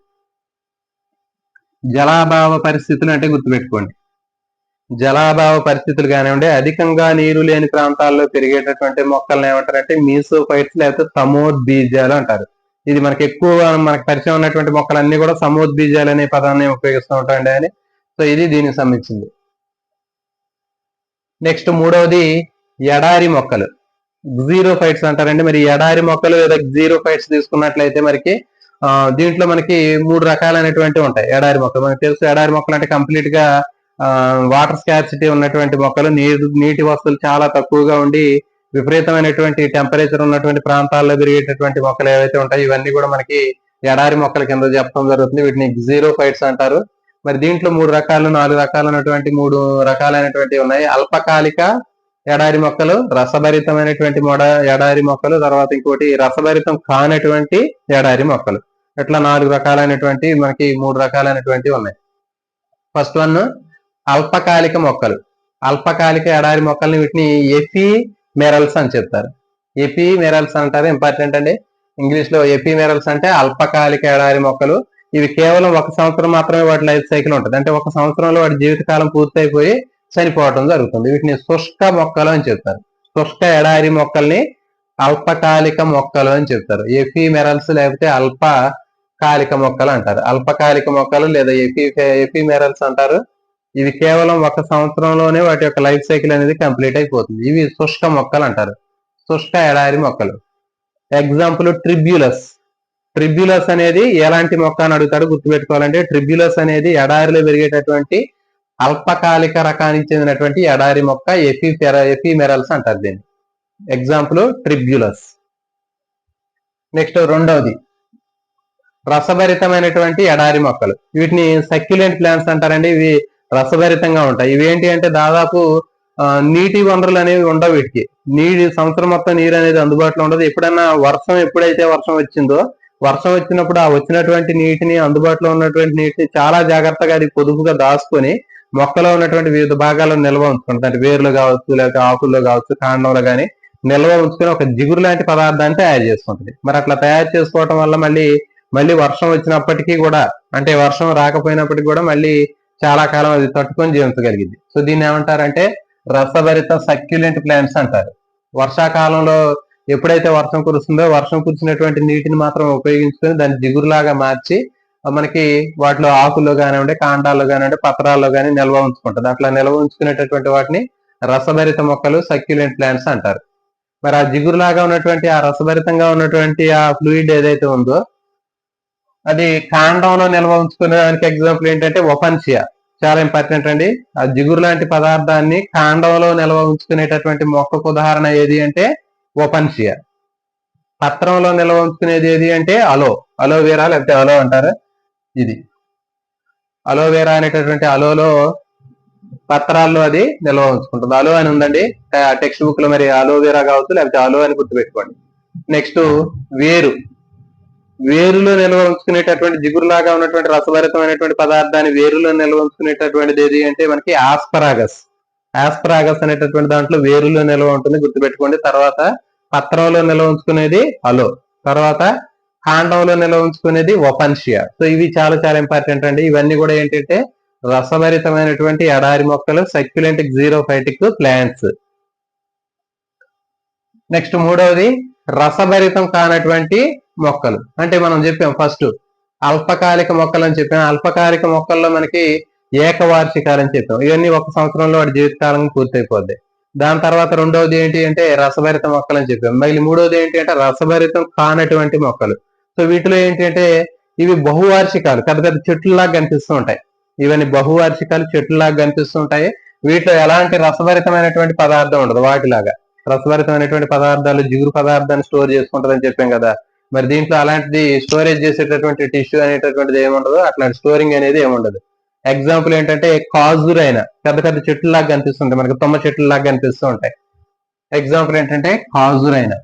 జలాభావ పరిస్థితులు అంటే గుర్తుపెట్టుకోండి, జలాభావ పరిస్థితులు కానివ్వండి, అధికంగా నీరు లేని ప్రాంతాల్లో పెరిగేటటువంటి మొక్కలను ఏమంటారంటే మీసోఫైట్స్ లేకపోతే సమోద్బీజాలు అంటారు. ఇది మనకి ఎక్కువ మనకు పరిచయం ఉన్నటువంటి మొక్కలన్నీ కూడా సమోద్బీజాలు అనే పదాన్ని ఉపయోగిస్తూ ఉంటాయండి అని. సో ఇది దీనికి సంబంధించింది. నెక్స్ట్ మూడవది ఎడారి మొక్కలు, జీరోఫైట్స్ అంటారండి. మరి ఎడారి మొక్కలు లేదా జీరోఫైట్స్ తీసుకున్నట్లయితే మనకి దీంట్లో మనకి మూడు రకాలైనటువంటి ఉంటాయి ఎడారి మొక్కలు. మనకు తెలుసు ఎడారి మొక్కలు అంటే కంప్లీట్ గా వాటర్ స్కార్సిటీ ఉన్నటువంటి మొక్కలు, నీటి వస్తువులు చాలా తక్కువగా ఉండి విపరీతమైనటువంటి టెంపరేచర్ ఉన్నటువంటి ప్రాంతాల్లో పెరిగేటటువంటి మొక్కలు ఏవైతే ఉంటాయో ఇవన్నీ కూడా మనకి ఎడారి మొక్కల కింద చెప్పడం జరుగుతుంది. వీటిని జీరోఫైట్స్ అంటారు. మరి దీంట్లో నాలుగు రకాలైనటువంటి ఉన్నాయి. అల్పకాలిక ఎడారి మొక్కలు, రసభరితమైనటువంటి ఎడారి మొక్కలు, తర్వాత ఇంకోటి రసభరితం కానటువంటి ఎడారి మొక్కలు. ఇట్లా మూడు రకాలైనటువంటి ఉన్నాయి. ఫస్ట్ వన్ అల్పకాలిక మొక్కలు. అల్పకాలిక ఎడారి మొక్కల్ని వీటిని ఎఫిమెరల్స్ అని చెప్తారు. ఎఫిమెరల్స్ అంటారు. ఇంపార్టెంట్ అండి, ఇంగ్లీష్ లో ఎఫిమెరల్స్ అంటే అల్పకాలిక ఎడారి మొక్కలు. ఇవి కేవలం 1 సంవత్సరం మాత్రమే వాటి లైఫ్ సైకిల్ ఉంటుంది. అంటే 1 సంవత్సరంలో వాటి జీవితకాలం పూర్తయిపోయి చనిపోవటం జరుగుతుంది. వీటిని శుష్క మొక్కలు అని చెప్తారు. శుష్క ఎడారి మొక్కల్ని అల్పకాలిక మొక్కలు అని చెప్తారు. ఎఫిమెరల్స్ లేకపోతే అల్పకాలిక మొక్కలు అంటారు. అల్పకాలిక మొక్కలు లేదా ఎఫిమెరల్స్ అంటారు. ఇవి కేవలం 1 సంవత్సరంలోనే వాటి యొక్క లైఫ్ సైకిల్ అనేది కంప్లీట్ అయిపోతుంది. ఇవి శుష్క మొక్కలు అంటారు, శుష్క ఎడారి మొక్కలు. Example Tribulus. ట్రిబ్యులస్ అనేది ఎలాంటి మొక్క అని అడుగుతాడు, గుర్తుపెట్టుకోవాలంటే ట్రిబ్యులస్ అనేది ఎడారిలో పెరిగేటటువంటి అల్పకాలిక రకానికి చెందినటువంటి ఎడారి మొక్క, ఎఫిమెరల్స్ అంటారు దీన్ని. Example Tribulus. నెక్స్ట్ రెండవది రసభరితమైనటువంటి ఎడారి మొక్కలు. వీటిని సక్యులెంట్ ప్లాంట్స్ అంటారండి. ఇవి రసభరితంగా ఉంటాయి. ఇవేంటి అంటే దాదాపు నీటి వనరులు అనేవి ఉండవు వీటికి. సంవత్సరం మొత్తం నీరు అనేది అందుబాటులో ఉండదు. ఎప్పుడైతే వర్షం వచ్చిందో, వర్షం వచ్చినప్పుడు ఆ వచ్చినటువంటి నీటిని, అందుబాటులో ఉన్నటువంటి నీటిని చాలా జాగ్రత్తగా అది పొదుపుగా దాచుకొని మొక్కలో ఉన్నటువంటి వివిధ భాగాల్లో నిల్వ ఉంచుకుంటుంది. అంటే వేర్లు కావచ్చు, లేకపోతే ఆకుల్లో కావచ్చు, కాండంలో కానీ నిల్వ ఉంచుకుని ఒక జిగురు లాంటి పదార్థాన్ని తయారు చేసుకుంటుంది. మరి అట్లా తయారు చేసుకోవటం వల్ల మళ్ళీ వర్షం వచ్చినప్పటికీ కూడా, అంటే వర్షం రాకపోయినప్పటికీ కూడా మళ్ళీ చాలా కాలం అది తట్టుకొని జీవించగలిగింది. సో దీన్ని ఏమంటారంటే రసభరిత సక్యులెంట్ ప్లాంట్స్ అంటారు. వర్షాకాలంలో ఎప్పుడైతే వర్షం కురుస్తుందో వర్షం కురిసినటువంటి నీటిని మాత్రం ఉపయోగించుకొని దాన్ని జిగురులాగా మార్చి మనకి వాటిలో ఆకుల్లో కానివ్వండి, కాండాల్లో కానివ్వండి, పత్రాల్లో కానీ నిల్వ ఉంచుకుంటుంది. అట్లా నిల్వ ఉంచుకునేటటువంటి వాటిని రసభరిత మొక్కలు సక్యులెంట్ ప్లాంట్స్ అంటారు. మరి ఆ జిగురులాగా ఉన్నటువంటి ఆ రసభరితంగా ఉన్నటువంటి ఆ ఫ్లూయిడ్ ఏదైతే ఉందో అది కాండంలో నిల్వ ఉంచుకునేదానికి ఎగ్జాంపుల్ ఏంటంటే ఒపన్షియా. చాలా ఇంపార్టెంట్ అండి. ఆ జిగురు లాంటి పదార్థాన్ని కాండంలో నిల్వ ఉంచుకునేటటువంటి మొక్కకు ఉదాహరణ ఏది అంటే ఒపన్షియా. పత్రంలో నిల్వ ఉంచుకునేది ఏది అంటే అలోవేరా, లేకపోతే అలో అంటారు. ఇది అలోవేరా అనేటటువంటి అలోలో పత్రాల్లో అది నిల్వ ఉంచుకుంటుంది. అలో అని ఉందండి టెక్స్ట్ బుక్ లో, మరి అలోవేరా కావచ్చు, లేకపోతే అలో అని గుర్తుపెట్టుకోండి. నెక్స్ట్ వేరులో నిల్వ ఉంచుకునేటటువంటి జిగురులాగా ఉన్నటువంటి రసభరితమైనటువంటి పదార్థాన్ని వేరులో నిల్వ ఉంచుకునేటటువంటిది ఏది అంటే మనకి ఆస్పరాగస్ అనేటటువంటి దాంట్లో వేరులో నిల్వ ఉంటుంది, గుర్తుపెట్టుకోండి. తర్వాత పత్రంలో నిల్వ ఉంచుకునేది అలో, తర్వాత కాండంలో నిల్వ ఉంచుకునేది ఒపన్షియా. సో ఇవి చాలా చాలా ఇంపార్టెంట్ అండి. ఇవన్నీ కూడా ఏంటంటే రసభరితమైనటువంటి ఎడారి మొక్కలు, సక్యులెంట్ జీరోఫైటిక్ ప్లాంట్స్. నెక్స్ట్ మూడవది రసభరితం కానటువంటి మొక్కలు. అంటే మనం చెప్పాం ఫస్ట్ అల్పకాలిక మొక్కలు అని చెప్పాం. అల్పకాలిక మొక్కల్లో మనకి ఏకవార్షికాలు అని చెప్పాం. ఇవన్నీ ఒక సంవత్సరంలో వాటి జీవితకాలం పూర్తయిపోద్ది. దాని తర్వాత రెండవది ఏంటి అంటే రసభరిత మొక్కలు అని చెప్పాం. మళ్ళీ మూడవది ఏంటి అంటే రసభరితం కానటువంటి మొక్కలు. సో వీటిలో ఏంటి అంటే ఇవి బహువార్షికాలు, పెద్ద పెద్ద చెట్లులాగా కనిపిస్తూ ఉంటాయి. ఇవన్నీ బహువార్షికాలు, చెట్లులాగా కనిపిస్తూ ఉంటాయి. వీటిలో ఎలాంటి రసభరితమైనటువంటి పదార్థం ఉండదు. వాటిలాగా రసభరితమైనటువంటి పదార్థాలు జిగురు పదార్థాన్ని స్టోర్ చేసుకుంటుందని చెప్పాం కదా. మరి దీంట్లో అలాంటిది స్టోరేజ్ చేసేటటువంటి టిష్యూ అనేటటువంటిది ఏముండదు, అట్లాంటి స్టోరింగ్ అనేది ఏముండదు. ఎగ్జాంపుల్ ఏంటంటే కాజురైనా పెద్ద పెద్ద చెట్లులాగా కనిపిస్తుంటాయి, మనకి తుమ్మ చెట్లులాగా కనిపిస్తూ ఉంటాయి. ఎగ్జాంపుల్ ఏంటంటే కాజురైనా.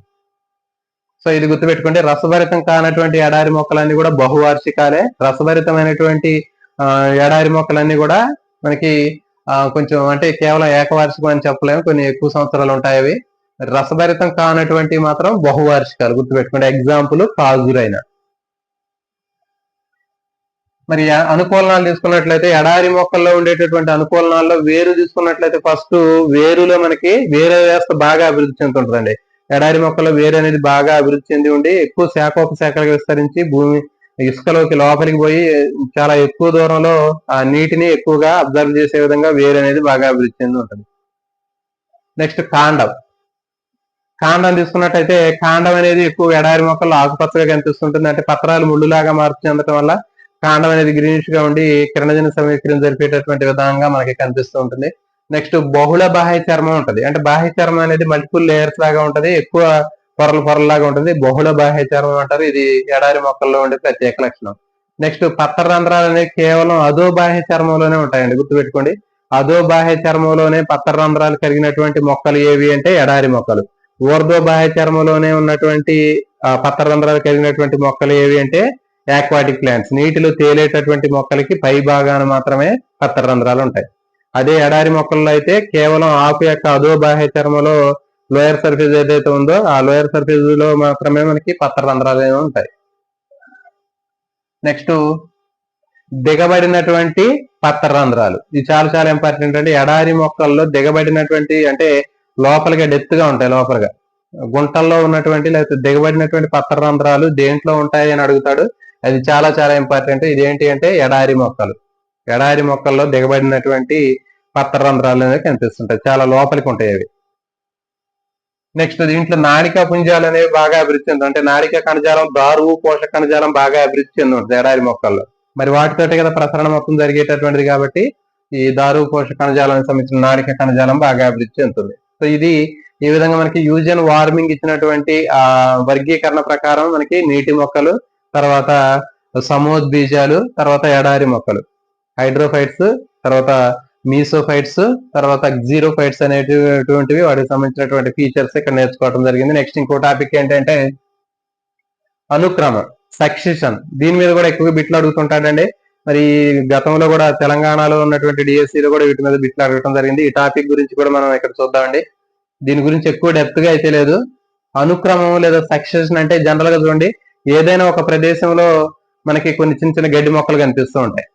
సో ఇది గుర్తుపెట్టుకుంటే రసభరితం కానటువంటి ఎడారి మొక్కలన్నీ కూడా బహువార్షికాలే. రసభరితమైనటువంటి ఎడారి మొక్కలన్నీ కూడా మనకి కొంచెం అంటే కేవలం ఏకవార్షికం అని చెప్పలేము, కొన్ని ఎక్కువ సంవత్సరాలు ఉంటాయి అవి. రసభరితం కానటువంటి మాత్రం బహువార్షికాలు, గుర్తుపెట్టుకోండి. ఎగ్జాంపుల్ కాజురైనా. మరి అనుకూలనాలు తీసుకున్నట్లయితే ఎడారి మొక్కల్లో ఉండేటటువంటి అనుకూలనాల్లో వేరు తీసుకున్నట్లయితే ఫస్ట్ వేరులో మనకి వేరే వ్యవస్థ బాగా అభివృద్ధి చెందుతుంటుందండి. ఎడారి మొక్కల్లో వేరు అనేది బాగా అభివృద్ధి చెంది ఉండి ఎక్కువ శాఖోపశాఖలుగా విస్తరించి భూమి ఇసుకలోకి లోపలికి పోయి చాలా ఎక్కువ దూరంలో ఆ నీటిని ఎక్కువగా అబ్జర్వ్ చేసే విధంగా వేరు అనేది బాగా అభివృద్ధి చెంది ఉంటుంది. నెక్స్ట్ కాండం తీసుకున్నట్టయితే కాండం అనేది ఎక్కువ ఎడారి మొక్కల్లో ఆకుపచ్చగా కనిపిస్తుంటుంది. అంటే పత్రాలు ముళ్ళులాగా మార్పు చెందడం వల్ల కాండం అనేది గ్రీనిష్ గా ఉండి కిరణజన సమీకరణ జరిపేటటువంటి విధంగా మనకి కనిపిస్తూ ఉంటుంది. నెక్స్ట్ బహుళ బాహ్య చర్మం ఉంటుంది. అంటే బాహ్య చర్మం అనేది మల్టిపుల్ లేయర్స్ లాగా ఉంటుంది, ఎక్కువ పొరలాగా ఉంటుంది. బహుళ బాహ్య చర్మం అంటారు. ఇది ఎడారి మొక్కల్లో ఉండే ప్రత్యేక లక్షణం. నెక్స్ట్ పత్ర రంధ్రాలు అనేవి కేవలం అదో బాహ్య చర్మంలోనే ఉంటాయండి, గుర్తుపెట్టుకోండి. అదో బాహ్య చర్మంలోనే పత్ర రంధ్రాలు కలిగినటువంటి మొక్కలు ఏవి అంటే ఎడారి మొక్కలు. ఊర్ధ్వ బాహ్య చర్మంలోనే ఉన్నటువంటి పత్ర రంధ్రాలు కలిగినటువంటి మొక్కలు ఏవి అంటే ఆక్వాటిక్ ప్లాంట్స్. నీటిలో తేలేటటువంటి మొక్కలకి పై భాగాన మాత్రమే పత్ర రంధ్రాలు ఉంటాయి. అదే ఎడారి మొక్కల్లో అయితే కేవలం ఆకు యొక్క అదో బాహ్య చర్మలో లోయర్ సర్ఫేస్ ఏదైతే ఉందో ఆ లోయర్ సర్ఫేస్ లో మాత్రమే మనకి పత్ర రంధ్రాలు ఉంటాయి. నెక్స్ట్ దిగబడినటువంటి పత్ర రంధ్రాలు. ఇది చాలా చాలా ఇంపార్టెంట్ అండి. ఎడారి మొక్కల్లో దిగబడినటువంటి అంటే లోపలిగా డెప్త్ గా ఉంటాయి, లోపలిగా గుంటల్లో ఉన్నటువంటి లేకపోతే దిగబడినటువంటి పత్ర రంధ్రాలు దేంట్లో ఉంటాయి అని అడుగుతాడు. అది చాలా చాలా ఇంపార్టెంట్. ఇదేంటి అంటే ఎడారి మొక్కల్లో దిగబడినటువంటి పత్ర రంధ్రాలు అనేవి కనిపిస్తుంటాయి, చాలా లోపలికి ఉంటాయి అవి. నెక్స్ట్ దీంట్లో నాళికా పుంజాలు అనేవి బాగా అభివృద్ధి చెంది, అంటే నాళిక కణజాలం, దారువు పోషక కణజాలం బాగా అభివృద్ధి చెంది ఉంటుంది ఎడారి మొక్కల్లో. మరి వాటితోటే కదా ప్రసరణ మొత్తం జరిగేటటువంటిది, కాబట్టి ఈ దారువు పోషక కణజాలానికి సంబంధించిన నాళిక కణజాలం బాగా అభివృద్ధి చెందుతుంది. సో ఇది ఈ విధంగా మనకి యూజన్ వార్మింగ్ ఇచ్చినటువంటి వర్గీకరణ ప్రకారం మనకి నీటి మొక్కలు, తర్వాత సమోద్బీజాలు, తర్వాత ఎడారి మొక్కలు, హైడ్రోఫైట్స్, తర్వాత మీసోఫైట్స్, తర్వాత జీరోఫైట్స్ అనేటువంటివి వాటికి సంబంధించినటువంటి ఫీచర్స్ ఇక్కడ నేర్చుకోవడం జరిగింది. నెక్స్ట్ ఇంకో టాపిక్ ఏంటంటే అనుక్రమం, సక్సెషన్. దీని మీద కూడా ఎక్కువ బిట్లు అడుగుతుంటాడండి. మరి గతంలో కూడా తెలంగాణలో ఉన్నటువంటి డిఎస్సిలో కూడా వీటి మీద బిట్లు అడగడం జరిగింది. ఈ టాపిక్ గురించి కూడా మనం ఇక్కడ చూద్దామండి. దీని గురించి ఎక్కువ డెప్త్ గా అయితే లేదు. అనుక్రమం లేదా సక్సెషన్ అంటే జనరల్ గా చూడండి, ఏదైనా ఒక ప్రదేశంలో మనకి కొన్ని చిన్న చిన్న గడ్డి మొక్కలు కనిపిస్తూ ఉంటాయి.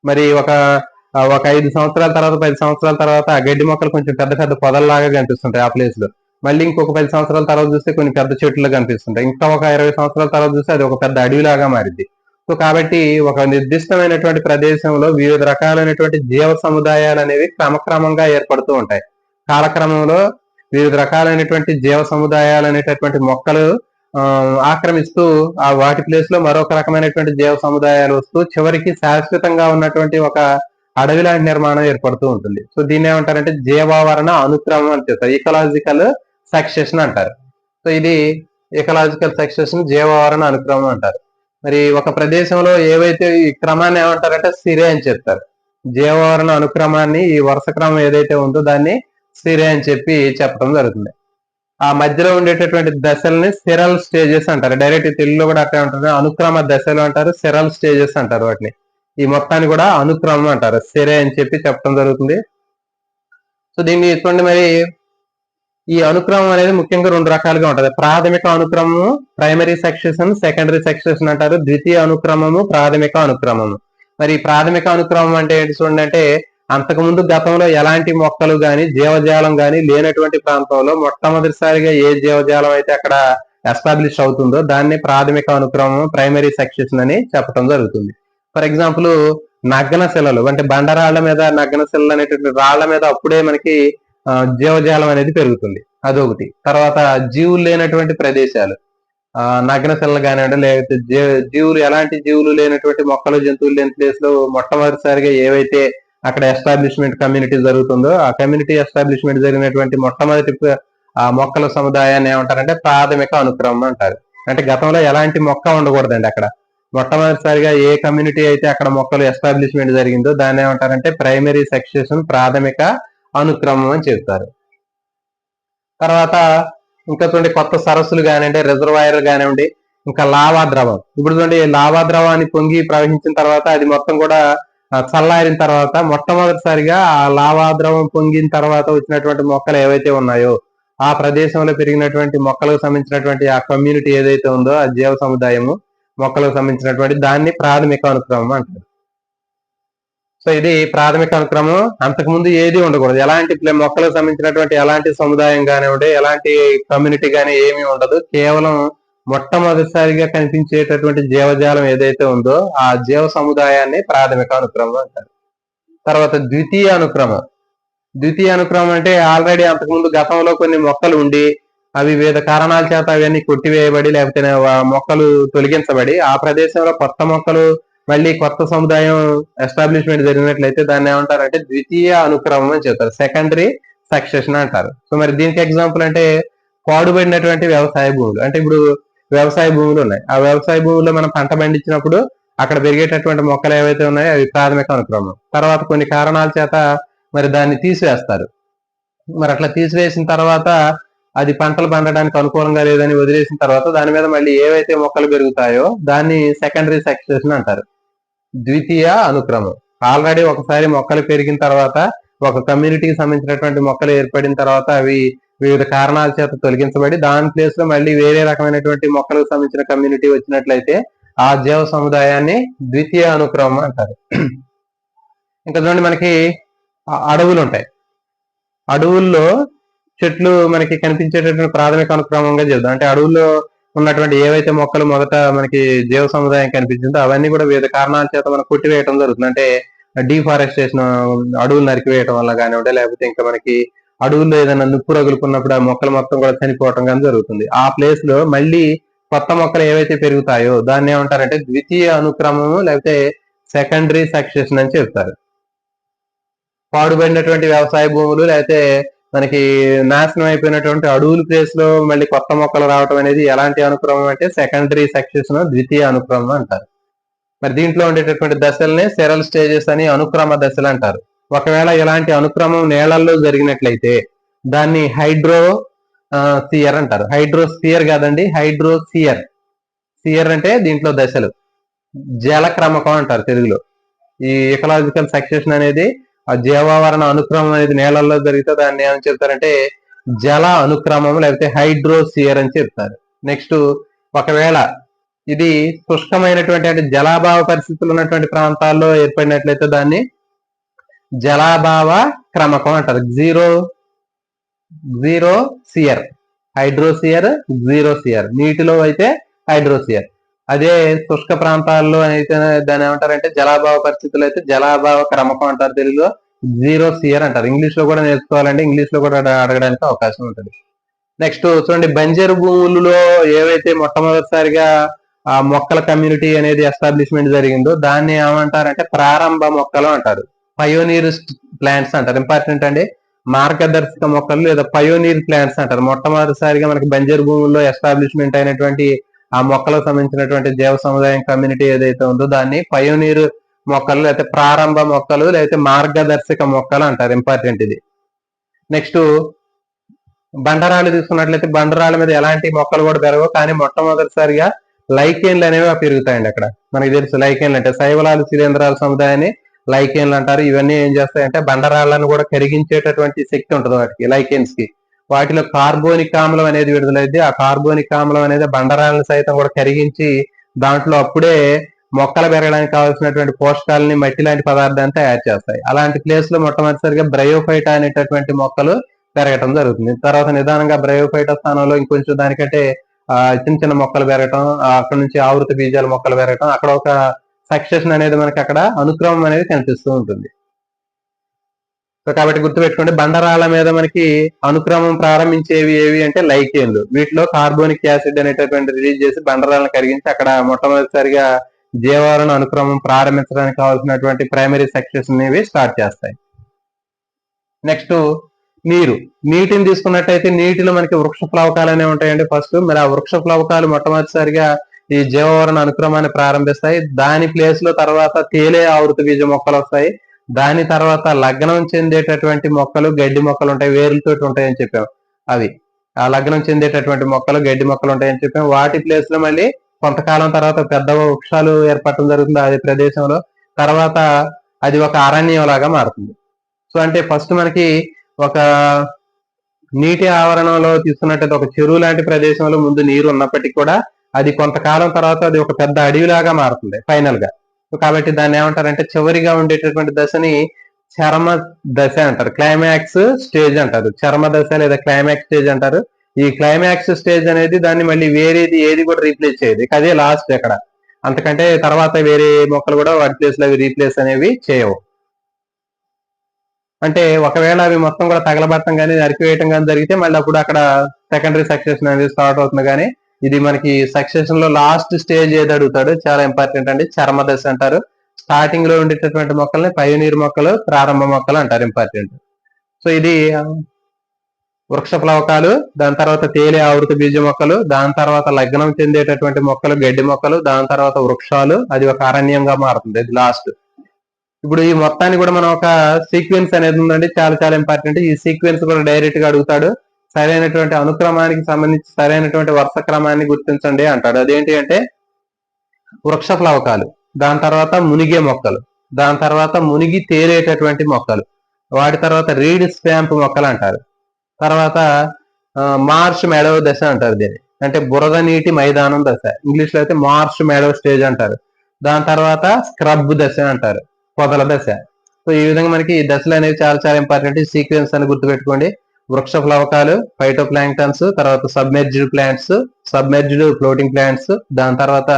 మరి ఒక 5 సంవత్సరాల తర్వాత 10 సంవత్సరాల తర్వాత ఆ గడ్డి మొక్కలు కొంచెం పెద్ద పెద్ద పొదల్లాగా కనిపిస్తుంటాయి ఆ ప్లేస్ లో. మళ్ళీ ఇంకొక 10 సంవత్సరాల తర్వాత చూస్తే కొన్ని పెద్ద చెట్లు కనిపిస్తుంటాయి. ఇంకా ఒక 20 సంవత్సరాల తర్వాత చూస్తే అది ఒక పెద్ద అడవిలాగా మారింది. సో కాబట్టి ఒక నిర్దిష్టమైనటువంటి ప్రదేశంలో వివిధ రకాలైనటువంటి జీవ సముదాయాలు అనేవి క్రమక్రమంగా ఏర్పడుతూ ఉంటాయి. కాలక్రమంలో వివిధ రకాలైనటువంటి జీవ సముదాయాలు అనేటటువంటి మొక్కలు ఆక్రమిస్తూ ఆ వాటి ప్లేస్ లో మరొక రకమైనటువంటి జీవ సముదాయాలు వస్తూ చివరికి శాశ్వతంగా ఉన్నటువంటి ఒక అడవి లాంటి నిర్మాణం ఏర్పడుతూ ఉంటుంది. సో దీన్ని ఏమంటారంటే జీవావరణ అనుక్రమం అని చెప్తారు. ఈకలాజికల్ సక్సెషన్ అంటారు. సో ఇది ఈకలాజికల్ సక్సెషన్, జీవావరణ అనుక్రమం అంటారు. మరి ఒక ప్రదేశంలో ఏవైతే ఈ క్రమాన్ని ఏమంటారంటే సిరే అని చెప్తారు. జీవావరణ అనుక్రమాన్ని, ఈ వరుస క్రమం ఏదైతే ఉందో దాన్ని సిరే అని చెప్పడం జరుగుతుంది. ఆ మధ్యలో ఉండేటటువంటి దశల్ని సిరల్ స్టేజెస్ అంటారు. డైరెక్ట్ తెలుగులో కూడా అట్లా ఉంటుంది. అనుక్రమ దశలు అంటారు, సిరల్ స్టేజెస్ అంటారు వాటిని. ఈ మొత్తాన్ని కూడా అనుక్రమం అంటారు, సిరే అని చెప్పడం జరుగుతుంది. సో దీన్ని చూడండి, మరి ఈ అనుక్రమం అనేది ముఖ్యంగా 2 రకాలుగా ఉంటుంది. ప్రాథమిక అనుక్రమము, ప్రైమరీ సక్సెషన్, సెకండరీ సక్సెషన్ అంటారు. ద్వితీయ అనుక్రమము, ప్రాథమిక అనుక్రమము. మరి ప్రాథమిక అనుక్రమం అంటే ఏంటి చూడండి, అంటే అంతకుముందు గతంలో ఎలాంటి మొక్కలు గాని జీవజాలం గాని లేనటువంటి ప్రాంతంలో మొట్టమొదటిసారిగా ఏ జీవజాలం అయితే అక్కడ ఎస్టాబ్లిష్ అవుతుందో దాన్ని ప్రాథమిక అనుక్రమం, ప్రైమరీ సక్సెషన్ అని చెప్పడం జరుగుతుంది. ఫర్ ఎగ్జాంపుల్, నగ్గన శిలలు అంటే బండరాళ్ల మీద నగ్గన శిలలు అనేటువంటి రాళ్ల మీద అప్పుడే మనకి జీవజాలం అనేది పెరుగుతుంది, అదొకటి. తర్వాత జీవులు లేనటువంటి ప్రదేశాలు, నగ్గన శిలలు కానివ్వండి, లేకపోతే జీవులు ఎలాంటి జీవులు లేనటువంటి మొక్కలు జంతువులు లేని ప్లేస్ లో మొట్టమొదటిసారిగా ఏవైతే అక్కడ ఎస్టాబ్లిష్మెంట్ కమ్యూనిటీ జరుగుతుందో ఆ కమ్యూనిటీ ఎస్టాబ్లిష్మెంట్ జరిగినటువంటి మొట్టమొదటి ఆ మొక్కల సముదాయాన్ని ఏమంటారంటే ప్రాథమిక అనుక్రమం అంటారు. అంటే గతంలో ఎలాంటి మొక్క ఉండకూడదండి అక్కడ. మొట్టమొదటిసారిగా ఏ కమ్యూనిటీ అయితే అక్కడ మొక్కలు ఎస్టాబ్లిష్మెంట్ జరిగిందో దాన్ని ఏమంటారంటే ప్రైమరీ సక్సెషన్, ప్రాథమిక అనుక్రమం అని చెప్తారు. తర్వాత ఇంకా చూడండి, కొత్త సరస్సులు కానివ్వండి, రిజర్వాయర్లు కానివ్వండి, ఇంకా లావా ద్రవం. ఇప్పుడు చూడండి, లావా ద్రవాన్ని పొంగి ప్రవహించిన తర్వాత అది మొత్తం కూడా చల్లారిన తర్వాత మొట్టమొదటిసారిగా ఆ లావా ద్రవం పొంగిన తర్వాత వచ్చినటువంటి మొక్కలు ఏవైతే ఉన్నాయో ఆ ప్రదేశంలో పెరిగినటువంటి మొక్కలకు సంబంధించినటువంటి ఆ కమ్యూనిటీ ఏదైతే ఉందో ఆ జీవ సముదాయము మొక్కలకు సంబంధించినటువంటి దాన్ని ప్రాథమిక అనుక్రమం అంటారు. సో ఇది ప్రాథమిక అనుక్రమం. అంతకుముందు ఏది ఉండకూడదు, ఎలాంటి మొక్కలకు సంబంధించినటువంటి ఎలాంటి సముదాయం కానివ్వండి, ఎలాంటి కమ్యూనిటీ కానీ ఏమీ ఉండదు. కేవలం మొట్టమొదటిసారిగా కనిపించేటటువంటి జీవజాలం ఏదైతే ఉందో ఆ జీవ సముదాయాన్ని ప్రాథమిక అనుక్రమం అంటారు. తర్వాత ద్వితీయ అనుక్రమం. ద్వితీయ అనుక్రమం అంటే ఆల్రెడీ అంతకుముందు గతంలో కొన్ని మొక్కలు ఉండి అవి వివిధ కారణాల చేత అవన్నీ కొట్టివేయబడి లేకపోతే మొక్కలు తొలగించబడి ఆ ప్రదేశంలో కొత్త మొక్కలు మళ్ళీ కొత్త సముదాయం ఎస్టాబ్లిష్మెంట్ జరిగినట్లయితే దాన్ని ఏమంటారంటే ద్వితీయ అనుక్రమం అని చెప్తారు, సెకండరీ సక్సెషన్ అంటారు. సో మరి దీనికి ఎగ్జాంపుల్ అంటే పాడుబడినటువంటి వ్యవసాయ భూములు. అంటే ఇప్పుడు వ్యవసాయ భూములు ఉన్నాయి, ఆ వ్యవసాయ భూముల్లో మనం పంట పండించినప్పుడు అక్కడ పెరిగేటటువంటి మొక్కలు ఏవైతే ఉన్నాయో అవి ప్రాథమిక అనుక్రమం. తర్వాత కొన్ని కారణాల చేత మరి దాన్ని తీసివేస్తారు. మరి అట్లా తీసివేసిన తర్వాత అది పంటలు పండడానికి అనుకూలంగా లేదని వదిలేసిన తర్వాత దాని మీద మళ్ళీ ఏవైతే మొక్కలు పెరుగుతాయో దాన్ని సెకండరీ సక్సెషన్ అంటారు, ద్వితీయ అనుక్రమం. ఆల్రెడీ ఒకసారి మొక్కలు పెరిగిన తర్వాత ఒక కమ్యూనిటీకి సంబంధించినటువంటి మొక్కలు ఏర్పడిన తర్వాత అవి వివిధ కారణాల చేత తొలగించబడి దాని ప్లేస్ లో మళ్ళీ వేరే రకమైనటువంటి మొక్కలకు సంబంధించిన కమ్యూనిటీ వచ్చినట్లయితే ఆ జీవ సముదాయాన్ని ద్వితీయ అనుక్రమం అంటారు. ఇంకా చూడండి, మనకి అడవులు ఉంటాయి. అడవుల్లో చెట్లు మనకి కనిపించేటటువంటి ప్రాథమిక అనుక్రమంగా చెప్తాం. అంటే అడవుల్లో ఉన్నటువంటి ఏవైతే మొక్కలు మొదట మనకి జీవ సముదాయం కనిపించిందో అవన్నీ కూడా వివిధ కారణాల చేత మనం కొట్టివేయటం జరుగుతుంది. అంటే డిఫారెస్టేషన్, అడవులు నరికివేయటం వల్ల కానివ్వండి, లేకపోతే ఇంకా మనకి అడవుల్లో ఏదైనా నిప్పు రగులుకున్నప్పుడు ఆ మొక్కలు మొత్తం కూడా చనిపోవటం కానీ జరుగుతుంది. ఆ ప్లేస్ లో మళ్ళీ కొత్త మొక్కలు ఏవైతే పెరుగుతాయో దాన్ని ఏమంటారంటే ద్వితీయ అనుక్రమము లేకపోతే సెకండరీ సక్సెషన్ అని చెప్తారు. పాడుబడినటువంటి వ్యవసాయ భూములు లేకపోతే మనకి నాశనం అయిపోయినటువంటి అడవుల ప్లేస్ లో మళ్ళీ కొత్త మొక్కలు రావటం అనేది ఎలాంటి అనుక్రమం అంటే సెకండరీ సక్సెషన్, ద్వితీయ అనుక్రమం అంటారు. మరి దీంట్లో ఉండేటటువంటి దశల్ని సెరల్ స్టేజెస్ అని అనుక్రమ దశలు అంటారు. ఒకవేళ ఇలాంటి అనుక్రమం నేలల్లో జరిగినట్లయితే దాన్ని హైడ్రో సియర్ అంటారు. హైడ్రోస్ఫియర్ కాదండి, హైడ్రోసియర్. సియర్ అంటే దీంట్లో దశలు, జలక్రమకం అంటారు తెలుగులో. ఈ ఎకలాజికల్ సక్సెషన్ అనేది ఆ జీవావరణ అనుక్రమం అనేది నేలల్లో జరిగితే దాన్ని ఏమని చెప్తారంటే జల అనుక్రమం లేకపోతే హైడ్రోసియర్ అని చెప్తారు. నెక్స్ట్ ఒకవేళ ఇది శుష్కమైనటువంటి అంటే జలాభావ పరిస్థితులు ఉన్నటువంటి ప్రాంతాల్లో ఏర్పడినట్లయితే దాన్ని జలాభావ క్రమకం అంటారు. జీరో సియర్, హైడ్రోసియర్, జీరోసియర్. నీటిలో అయితే హైడ్రోసియర్. అదే శుష్క ప్రాంతాల్లో అయితే దాన్ని ఏమంటారంటే జలాభావ పరిస్థితులు అయితే జలాభావ క్రమకం అంటారు. తెలుగులో జీరోసియర్ అంటారు. ఇంగ్లీష్ లో కూడా నేర్చుకోవాలంటే ఇంగ్లీష్ లో కూడా అడగడానికి అవకాశం ఉంటుంది. నెక్స్ట్ చూడండి, బంజరు భూములలో ఏవైతే మొట్టమొదటిసారిగా ఆ మొక్కల కమ్యూనిటీ అనేది ఎస్టాబ్లిష్మెంట్ జరిగిందో దాన్ని ఏమంటారంటే ప్రారంభ మొక్కలు అంటారు. పయోనీర్ ప్లాంట్స్ అంటారు. ఇంపార్టెంట్ అండి, మార్గదర్శక మొక్కలు లేదా పయోనీర్ ప్లాంట్స్ అంటారు. మొట్టమొదటిసారిగా మనకి బంజరు భూముల్లో ఎస్టాబ్లిష్మెంట్ అయినటువంటి ఆ మొక్కలకు సంబంధించినటువంటి జీవ సముదాయం కమ్యూనిటీ ఏదైతే ఉందో దాన్ని పయోనీర్ మొక్కలు లేకపోతే ప్రారంభ మొక్కలు లేకపోతే మార్గదర్శక మొక్కలు అంటారు. ఇంపార్టెంట్ ఇది. నెక్స్ట్ బండరాళ్ళు తీసుకున్నట్లయితే బండరాళ్ళ మీద ఎలాంటి మొక్కలు కూడా పెరగవు, కానీ మొట్టమొదటిసారిగా లైకేన్లు అనేవి పెరుగుతాయండి. అక్కడ మనకి తెలుసు లైకేన్లు అంటే శైవలాలు శిలీంధ్రాల సముదాయాన్ని లైకేన్లు అంటారు. ఇవన్నీ ఏం చేస్తాయంటే బండరాళ్లను కూడా కరిగించేటటువంటి శక్తి ఉంటుంది వాటికి, లైకేన్స్ కి. వాటిలో కార్బోనిక్ ఆమ్లం అనేది విడుదలైంది. ఆ కార్బోనిక్ ఆమ్లం అనేది బండరాలను సైతం కూడా కరిగించి దాంట్లో అప్పుడే మొక్కలు పెరగడానికి కావాల్సినటువంటి పోషకాలని మట్టి లాంటి పదార్థాన్ని తయారు చేస్తాయి. అలాంటి ప్లేస్ లో మొట్టమొదటిసారిగా బ్రయోఫైటా అనేటటువంటి మొక్కలు పెరగటం జరుగుతుంది. తర్వాత నిదానంగా బ్రయోఫైటా స్థానంలో ఇంకొంచెం దానికంటే చిన్న చిన్న మొక్కలు పెరగటం, అక్కడ నుంచి ఆవృత బీజాల మొక్కలు పెరగటం, అక్కడ ఒక సక్సెషన్ అనేది మనకి అక్కడ అనుక్రమం అనేది కనిపిస్తూ ఉంటుంది. సో కాబట్టి గుర్తుపెట్టుకోండి, బండరాళ్ళ మీద మనకి అనుక్రమం ప్రారంభించేవి ఏవి అంటే లైకేన్లు. వీటిలో కార్బోనిక్ యాసిడ్ అనేటటువంటి రిలీజ్ చేసి బండరాలను కరిగించి అక్కడ మొట్టమొదటిసారిగా జీవావరణ అనుక్రమం ప్రారంభించడానికి కావాల్సినటువంటి ప్రైమరీ సక్సెషన్ అనేవి స్టార్ట్ చేస్తాయి. నెక్స్ట్ నీటిని తీసుకున్నట్టయితే నీటిలో మనకి వృక్ష ప్లవకాలు అనేవి ఉంటాయండి. ఫస్ట్ మరి ఆ వృక్ష ప్లవకాలు మొట్టమొదటిసారిగా ఈ జీవావరణ అనుక్రమాన్ని ప్రారంభిస్తాయి. దాని ప్లేస్ లో తర్వాత తేలే ఆవృత బీజ మొక్కలు వస్తాయి. దాని తర్వాత లగ్నం చెందేటటువంటి మొక్కలు గడ్డి మొక్కలు ఉంటాయి, వేర్లతోటి ఉంటాయని చెప్పాం. అవి ఆ లగ్నం చెందేటటువంటి మొక్కలు గడ్డి మొక్కలు ఉంటాయని చెప్పాం. వాటి ప్లేస్ లో మళ్ళీ కొంతకాలం తర్వాత పెద్ద వృక్షాలు ఏర్పడటం జరుగుతుంది అదే ప్రదేశంలో. తర్వాత అది ఒక అరణ్యం లాగా మారుతుంది. సో అంటే ఫస్ట్ మనకి ఒక నీటి ఆవరణలో తీసుకున్నట్టయితే ఒక చెరువు లాంటి ప్రదేశంలో ముందు నీరు ఉన్నప్పటికీ కూడా అది కొంతకాలం తర్వాత అది ఒక పెద్ద అడవిలాగా మారుతుంది ఫైనల్ గా. కాబట్టి దాన్ని ఏమంటారంటే చివరిగా ఉండేటటువంటి దశని చర్మ దశ అంటారు, క్లైమాక్స్ స్టేజ్ అంటారు. చర్మ దశ లేదా క్లైమాక్స్ స్టేజ్ అంటారు. ఈ క్లైమాక్స్ స్టేజ్ అనేది దాన్ని మళ్ళీ వేరేది ఏది కూడా రీప్లేస్ చేయదు, అదే లాస్ట్ ఎక్కడ. అంతకంటే తర్వాత వేరే మొక్కలు కూడా వాటి ప్లేస్ లో అవి రీప్లేస్ అనేవి చేయవు. అంటే ఒకవేళ అవి మొత్తం కూడా తగలబట్టం కానీ నరికివేయటం కానీ జరిగితే మళ్ళీ అప్పుడు అక్కడ సెకండరీ సక్సెషన్ అనేది స్టార్ట్ అవుతుంది. కానీ ఇది మనకి సక్సెషన్ లో లాస్ట్ స్టేజ్ ఏది అడుగుతాడు, చాలా ఇంపార్టెంట్ అండి, చర్మ దశ అంటారు. స్టార్టింగ్ లో ఉండేటటువంటి మొక్కల్ని పయోనీర్ మొక్కలు, ప్రారంభ మొక్కలు అంటారు. ఇంపార్టెంట్. సో ఇది వృక్ష ప్లవకాలు, దాని తర్వాత తేలి ఆవృత బీజ మొక్కలు, దాని తర్వాత లగ్నం చెందేటటువంటి మొక్కలు గడ్డి మొక్కలు, దాని తర్వాత వృక్షాలు, అది ఒక అరణ్యంగా మారుతుంది, అది లాస్ట్. ఇప్పుడు ఈ మొత్తాన్ని కూడా మనం ఒక సీక్వెన్స్ అనేది ఉందండి, చాలా చాలా ఇంపార్టెంట్. ఈ సీక్వెన్స్ కూడా డైరెక్ట్ గా అడుగుతాడు. సరైనటువంటి అనుక్రమానికి సంబంధించి సరైనటువంటి వరుస క్రమాన్ని గుర్తించండి అంటాడు. అదేంటి అంటే వృక్ష ప్లవకాలు, దాని తర్వాత మునిగే మొక్కలు, దాని తర్వాత మునిగి తేలేటటువంటి మొక్కలు, వాటి తర్వాత రీడ్ స్వాంప్ మొక్కలు అంటారు. తర్వాత మార్ష్ మెడో దశ అంటారు దీన్ని, అంటే బురద నీటి మైదానం దశ. ఇంగ్లీష్ లో అయితే మార్ష్ మెడో స్టేజ్ అంటారు. దాని తర్వాత స్క్రబ్ దశ అంటారు, పొదల దశ. సో ఈ విధంగా మనకి ఈ దశలు అనేవి చాలా చాలా ఇంపార్టెంట్. ఈ సీక్వెన్స్ అని గుర్తుపెట్టుకోండి. వృక్ష ప్లవకాలు, ఫైటోప్లాంక్టన్స్, తర్వాత submerged plants, submerged floating plants, దాని తర్వాత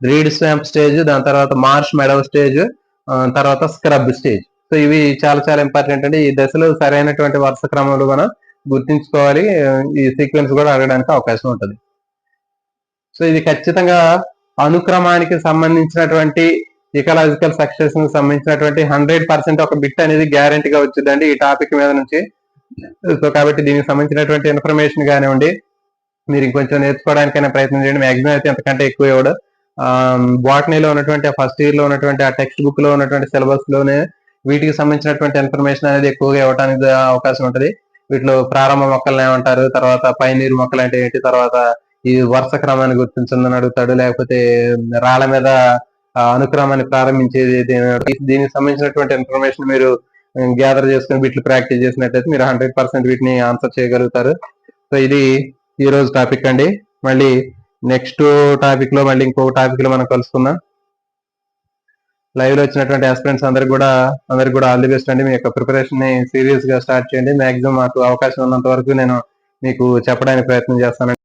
రీడ్ స్వాంప్ స్టేజ్, దాని తర్వాత మార్ష్ మెడో స్టేజ్, తర్వాత స్క్రబ్ స్టేజ్. సో ఇవి చాలా చాలా ఇంపార్టెంట్ అండి. ఈ దశలు సరైనటువంటి వరుస క్రమంలో మనం గుర్తించుకోవాలి. ఈ సీక్వెన్స్ కూడా అడగడానికి అవకాశం ఉంటుంది. సో ఇది ఖచ్చితంగా అనుక్రమానికి సంబంధించినటువంటి ఇకలాజికల్ సక్సెషన్ సంబంధించినటువంటి 100% ఒక బిట్ అనేది గ్యారంటీగా వచ్చిందండి ఈ టాపిక్ మీద నుంచి. సో కాబట్టి దీనికి సంబంధించినటువంటి ఇన్ఫర్మేషన్ కానివ్వండి, మీరు ఇంకొంచెం నేర్చుకోవడానికైనా ప్రయత్నం చేయండి. మ్యాక్సిమం అయితే ఎంతకంటే ఎక్కువ ఇవ్వడు. బాటనీలో ఉన్నటువంటి ఫస్ట్ ఇయర్ లో ఉన్నటువంటి ఆ టెక్స్ట్ బుక్ లో ఉన్నటువంటి సిలబస్ లోనే వీటికి సంబంధించినటువంటి ఇన్ఫర్మేషన్ అనేది ఎక్కువగా ఇవ్వడానికి అవకాశం ఉంటుంది. వీటిలో ప్రారంభ మొక్కలను ఏమంటారు, తర్వాత పైనీరు మొక్కలు అంటే ఏంటి, తర్వాత ఈ వరుస క్రమాన్ని గుర్తించండి అడుగుతాడు, లేకపోతే రాళ్ల మీద అనుక్రమాన్ని ప్రారంభించేది. దీనికి సంబంధించినటువంటి ఇన్ఫర్మేషన్ మీరు గ్యాదర్ చేసుకుని బిట్లు ప్రాక్టీస్ చేసినట్టయితే మీరు 100% వీటిని ఆన్సర్ చేయగలుగుతారు. సో ఇది ఈ రోజు టాపిక్ అండి. మళ్ళీ నెక్స్ట్ టాపిక్ లో మళ్ళీ ఇంకొక టాపిక్ లో మనం కలుసుకుందాం. లైవ్ లో వచ్చినటువంటి ఆస్పిరెంట్స్ అందరికి కూడా ఆల్ ది బెస్ట్ అండి. మీ యొక్క ప్రిపరేషన్ ని సీరియస్ గా స్టార్ట్ చేయండి. మాక్సిమం మాకు అవకాశం ఉన్నంత వరకు నేను మీకు చెప్పడానికి ప్రయత్నం చేస్తానండి.